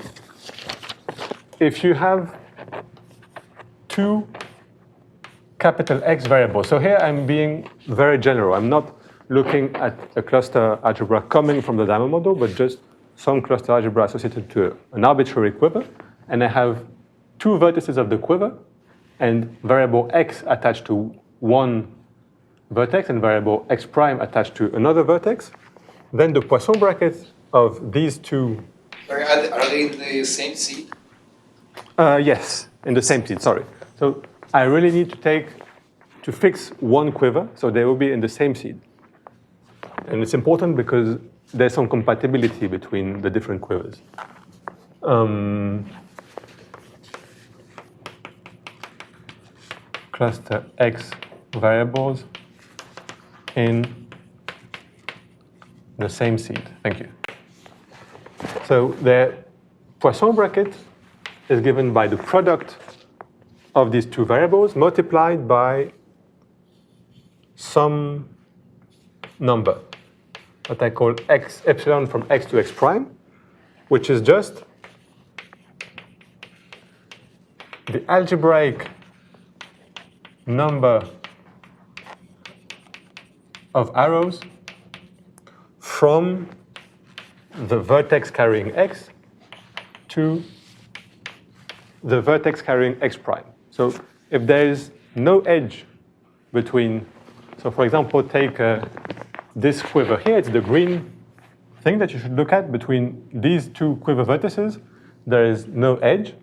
If you have two capital X variables. So here I'm being very general. I'm not looking at a cluster algebra coming from the diamond model, but just some cluster algebra associated to an arbitrary quiver. And I have two vertices of the quiver and variable X attached to one vertex and variable X prime attached to another vertex. Then the Poisson bracket of these two. Are they in the same seed? Yes, in the same seed, sorry. So I really need to fix one quiver, so they will be in the same seed. And it's important because there's some compatibility between the different quivers. Cluster X variables in the same seed. Thank you. So the Poisson bracket is given by the product of these two variables multiplied by some number. what I call x epsilon from x to x prime, which is just the algebraic number of arrows from the vertex carrying x to the vertex carrying x prime. So if there is no edge between, so for example, take this quiver here, it's the green thing that you should look at between these two quiver vertices, there is no edge.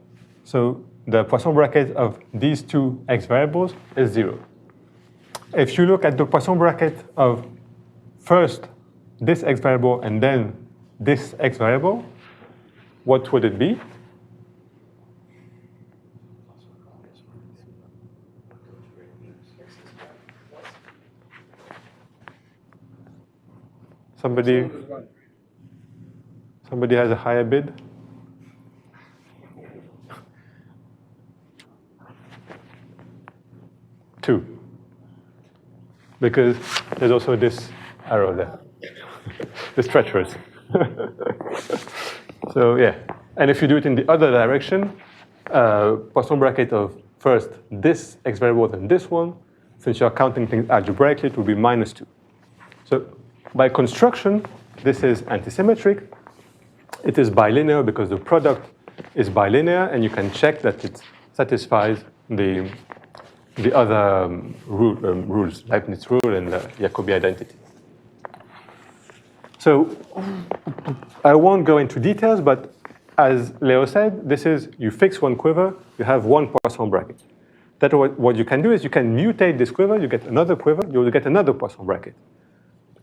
So the Poisson bracket of these two x variables is 0. If you look at the Poisson bracket of first this x variable and then this x variable, what would it be? Somebody has a higher bid? Two. Because there's also this arrow there. It's treacherous. So yeah. And if you do it in the other direction, Poisson bracket of first this x variable then this one, since you're counting things algebraically, it will be -2. So by construction, this is antisymmetric. It is bilinear because the product is bilinear, and you can check that it satisfies the other rules, Leibniz rule and the Jacobi identity. So I won't go into details, but as Leo said, this is, you fix one quiver, you have one Poisson bracket. That what you can do is you can mutate this quiver, you get another quiver, you will get another Poisson bracket.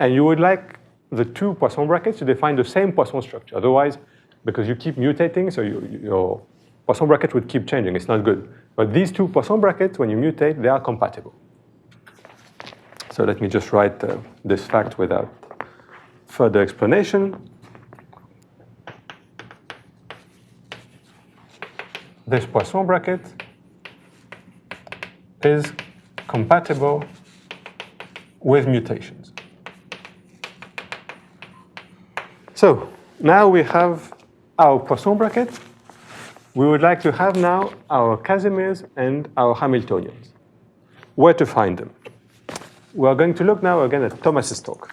And you would like the two Poisson brackets to define the same Poisson structure. Otherwise, because you keep mutating, so your Poisson bracket would keep changing. It's not good. But these two Poisson brackets, when you mutate, they are compatible. So let me just write this fact without further explanation. This Poisson bracket is compatible with mutations. So now we have our Poisson bracket. We would like to have now our Casimirs and our Hamiltonians. Where to find them? We are going to look now again at Thomas's talk.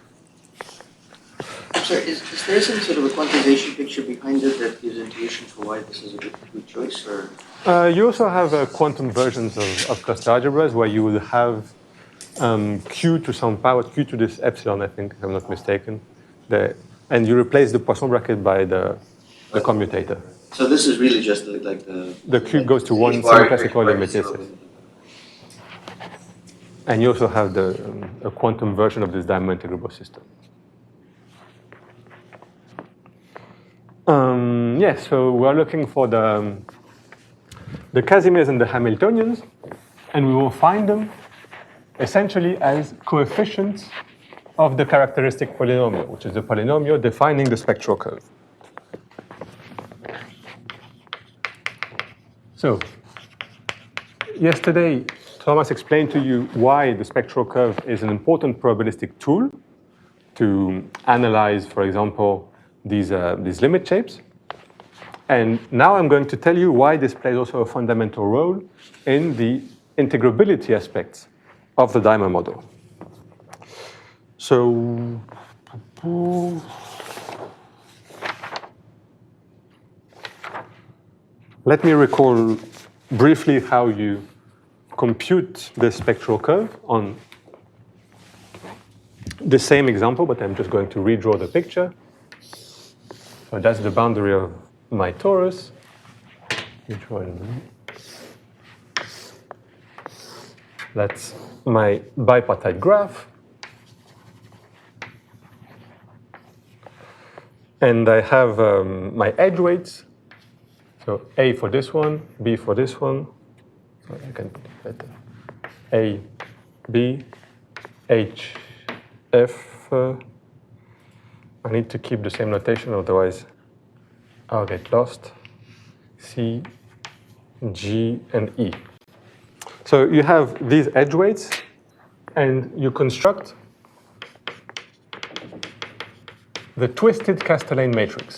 I'm sorry, is there some sort of a quantization picture behind it that gives intuition for why this is a good choice? Or You also have quantum versions of cluster algebras where you will have q to some power, q to this epsilon, I think, if I'm not mistaken. And you replace the Poisson bracket by the commutator. so this is really just like the... The q goes to one semi-classical limitasis. And you also have a quantum version of this diamond integrable system. Yes, so we're looking for the Casimirs and the Hamiltonians, and we will find them essentially as coefficients of the characteristic polynomial, which is the polynomial defining the spectral curve. So, yesterday, Thomas explained to you why the spectral curve is an important probabilistic tool to analyze, for example, these limit shapes. And now I'm going to tell you why this plays also a fundamental role in the integrability aspects of the diamond model. So, let me recall briefly how you compute the spectral curve on the same example, but I'm just going to redraw the picture. So that's the boundary of my torus. That's my bipartite graph. And I have my edge weights. So A for this one, B for this one. So I can put it better. A, B, H, F. I need to keep the same notation, otherwise I'll get lost. C, G, and E. So you have these edge weights, and you construct the twisted Castellane matrix.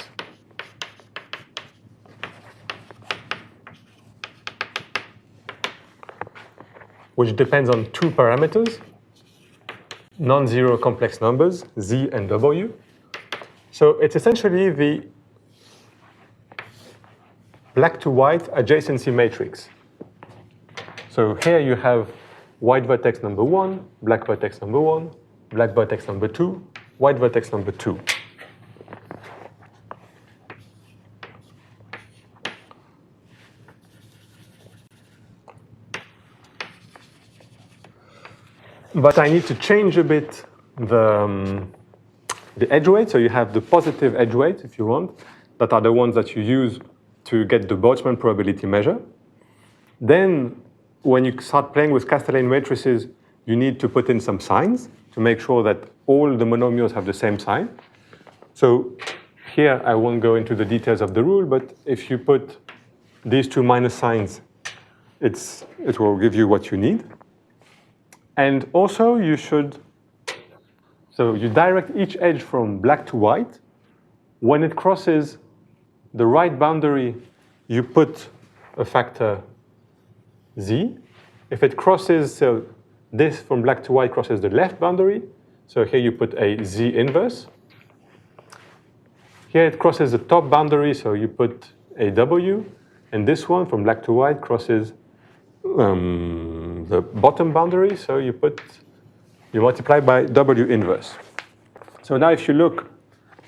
Which depends on two parameters, non-zero complex numbers, Z and W. So it's essentially the black to white adjacency matrix. So here you have white vertex number 1, black vertex number 1, black vertex number 2, white vertex number 2. But I need to change a bit the edge weight. So you have the positive edge weight, if you want, that are the ones that you use to get the Boltzmann probability measure. Then when you start playing with Castellane matrices, you need to put in some signs to make sure that all the monomials have the same sign. So here I won't go into the details of the rule, but if you put these two minus signs, it will give you what you need. And also you should, so you direct each edge from black to white. When it crosses the right boundary, you put a factor Z. If it crosses, so this from black to white crosses the left boundary, so here you put a Z inverse. Here it crosses the top boundary, so you put a W. And this one from black to white crosses the bottom boundary, so you multiply by W inverse. So now if you look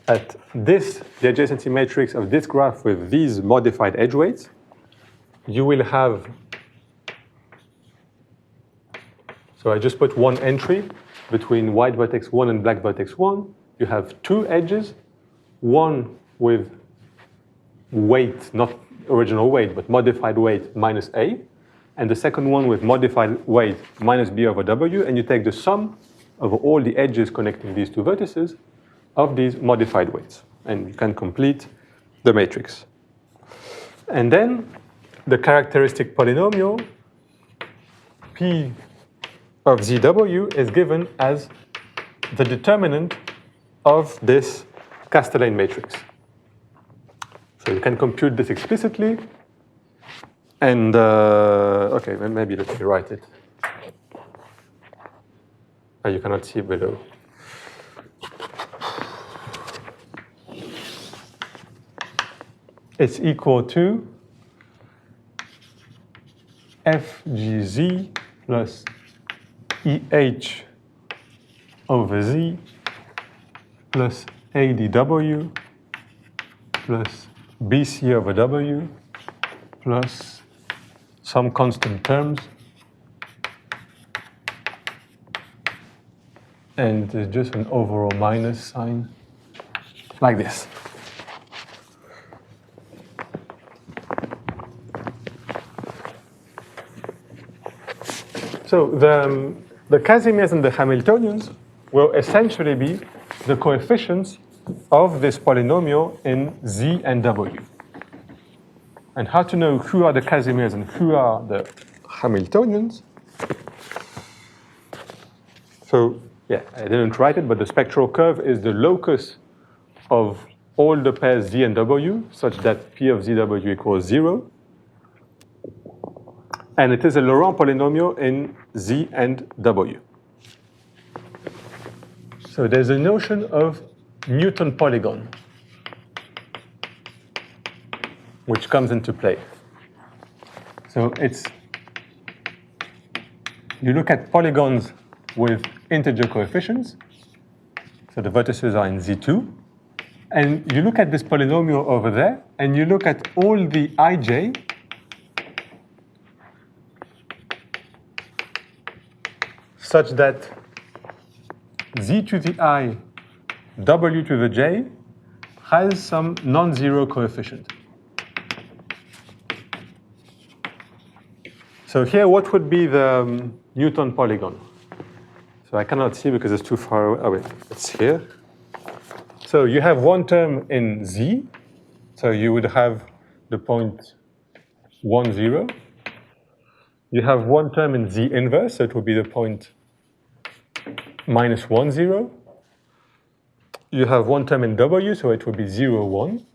at this, the adjacency matrix of this graph with these modified edge weights, you will have, so I just put one entry between white vertex 1 and black vertex 1. You have two edges, one with weight, not original weight, but modified weight minus A, and the second one with modified weight minus B over W, and you take the sum of all the edges connecting these two vertices of these modified weights, and you can complete the matrix. And then the characteristic polynomial P of ZW is given as the determinant of this Castellane matrix. So you can compute this explicitly. And, okay, maybe let me write it. Oh, you cannot see below. It's equal to FGZ plus EH over Z plus ADW plus BC over W plus some constant terms, and just an overall minus sign, like this. So the Casimirs and the Hamiltonians will essentially be the coefficients of this polynomial in Z and W. And how to know who are the Casimirs and who are the Hamiltonians? So, yeah, I didn't write it, but the spectral curve is the locus of all the pairs Z and W, such that P of ZW equals 0. And it is a Laurent polynomial in Z and W. So there's a notion of Newton polygon, which comes into play. So you look at polygons with integer coefficients. So the vertices are in Z2. And you look at this polynomial over there, and you look at all the ij such that Z to the I, W to the J has some non-zero coefficient. So here, what would be the Newton polygon? So I cannot see because it's too far away. Oh, wait, it's here. So you have one term in Z. So you would have the point 1, 0. You have one term in Z inverse, so it would be the point minus 1, 0. you have one term in W, so it will be 0, 1.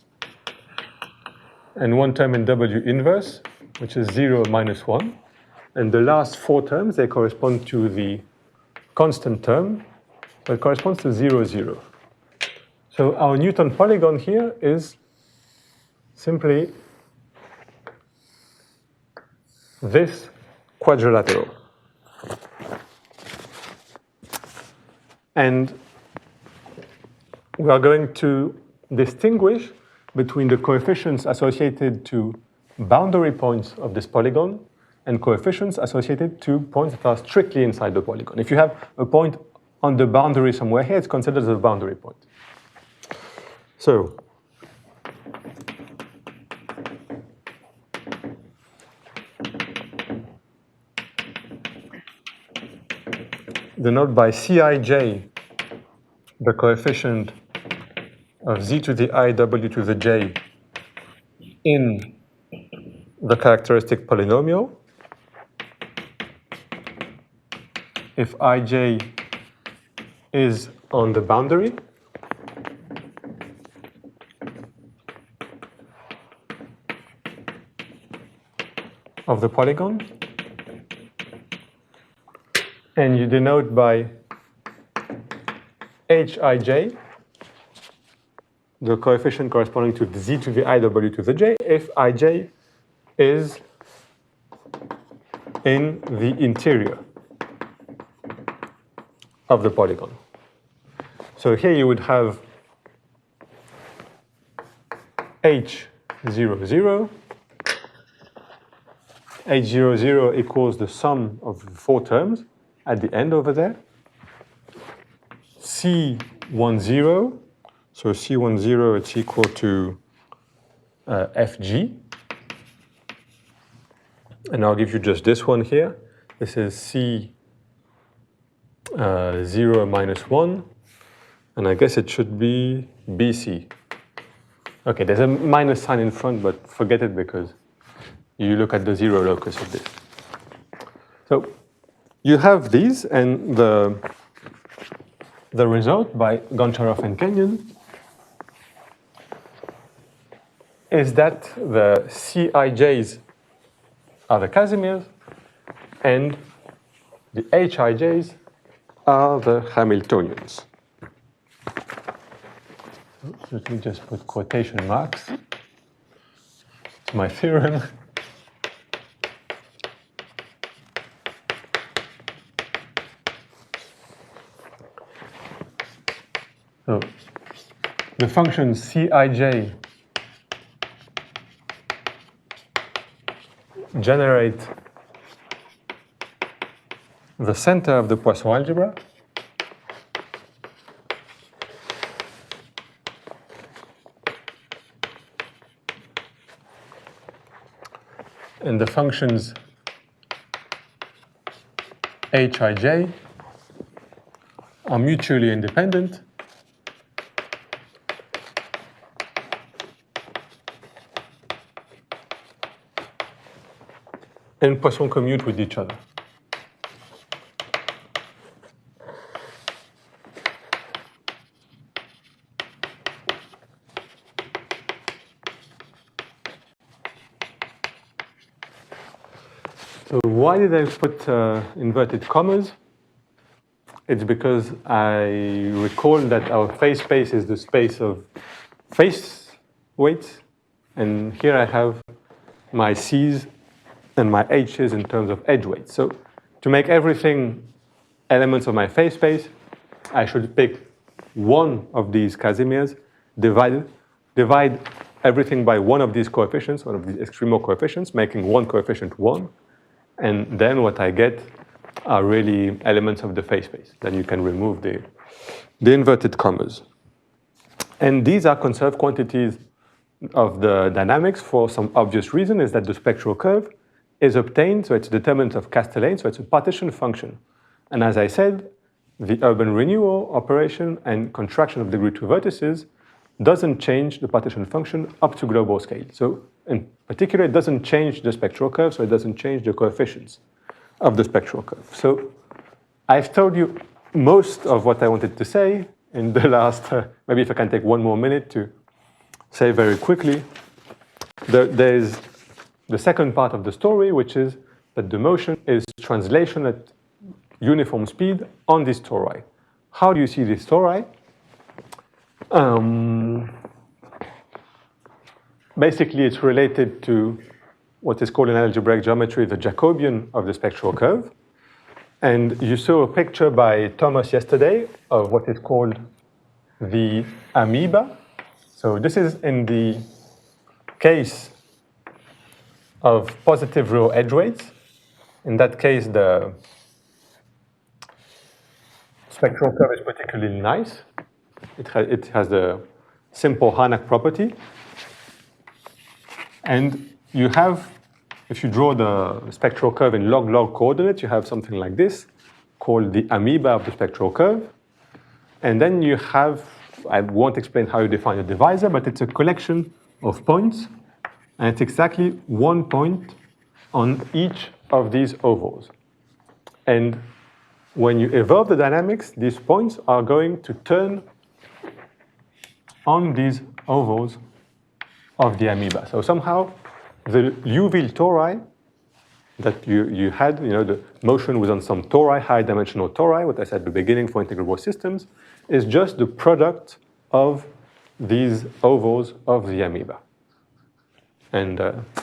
And one term in W inverse, which is 0, -1. And the last 4 terms, they correspond to the constant term, so it corresponds to 0, 0. So our Newton polygon here is simply this quadrilateral. And we are going to distinguish between the coefficients associated to boundary points of this polygon and coefficients associated to points that are strictly inside the polygon. If you have a point on the boundary somewhere here, it's considered as a boundary point. So, denote by Cij the coefficient of z to the I, w to the j in the characteristic polynomial. If ij is on the boundary of the polygon, and you denote by hij the coefficient corresponding to the z to the I, w to the j, if ij is in the interior of the polygon. So here you would have h0, 0. h0, 0 equals the sum of 4 terms at the end over there. C10, so C10, it's equal to Fg. And I'll give you just this one here. This is C0 -1. And I guess it should be BC. Okay, there's a minus sign in front, but forget it because you look at the 0 locus of this. So you have these, and the result by Goncharov and Kenyon is that the Cij's are the Casimirs and the Hij's are the Hamiltonians. Let me just put quotation marks. It's my theorem. So the function Cij generate the center of the Poisson algebra, and the functions Hij are mutually independent and Poisson commute with each other. So why did I put inverted commas? It's because I recall that our phase space is the space of phase weights, and here I have my C's and my H's in terms of edge weights. So to make everything elements of my phase space, I should pick one of these Casimirs, divide everything by one of these coefficients, one of these extremo coefficients, making one coefficient 1, and then what I get are really elements of the phase space. Then you can remove the inverted commas. And these are conserved quantities of the dynamics for some obvious reason, is that the spectral curve is obtained, so it's determinant of Castellane, so it's a partition function. And as I said, the urban renewal operation and contraction of degree 2 vertices doesn't change the partition function up to global scale. So in particular, it doesn't change the spectral curve, so it doesn't change the coefficients of the spectral curve. So I've told you most of what I wanted to say in the last, maybe if I can take one more minute to say very quickly, there's the second part of the story, which is that the motion is translation at uniform speed on this tori. How do you see this tori? Basically, it's related to what is called in algebraic geometry the Jacobian of the spectral curve. And you saw a picture by Thomas yesterday of what is called the amoeba. So this is in the case of positive real edge weights. In that case, the spectral curve is particularly nice. It has the simple Harnack property. And you have, if you draw the spectral curve in log-log coordinates, you have something like this, called the amoeba of the spectral curve. And then you have, I won't explain how you define the divisor, but it's a collection of points, and it's exactly 1 point on each of these ovals. And when you evolve the dynamics, these points are going to turn on these ovals of the amoeba. So somehow the Liouville tori that you had, the motion was on some tori, high-dimensional tori, what I said at the beginning for integrable systems, is just the product of these ovals of the amoeba. And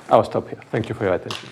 I'll stop here. Thank you for your attention.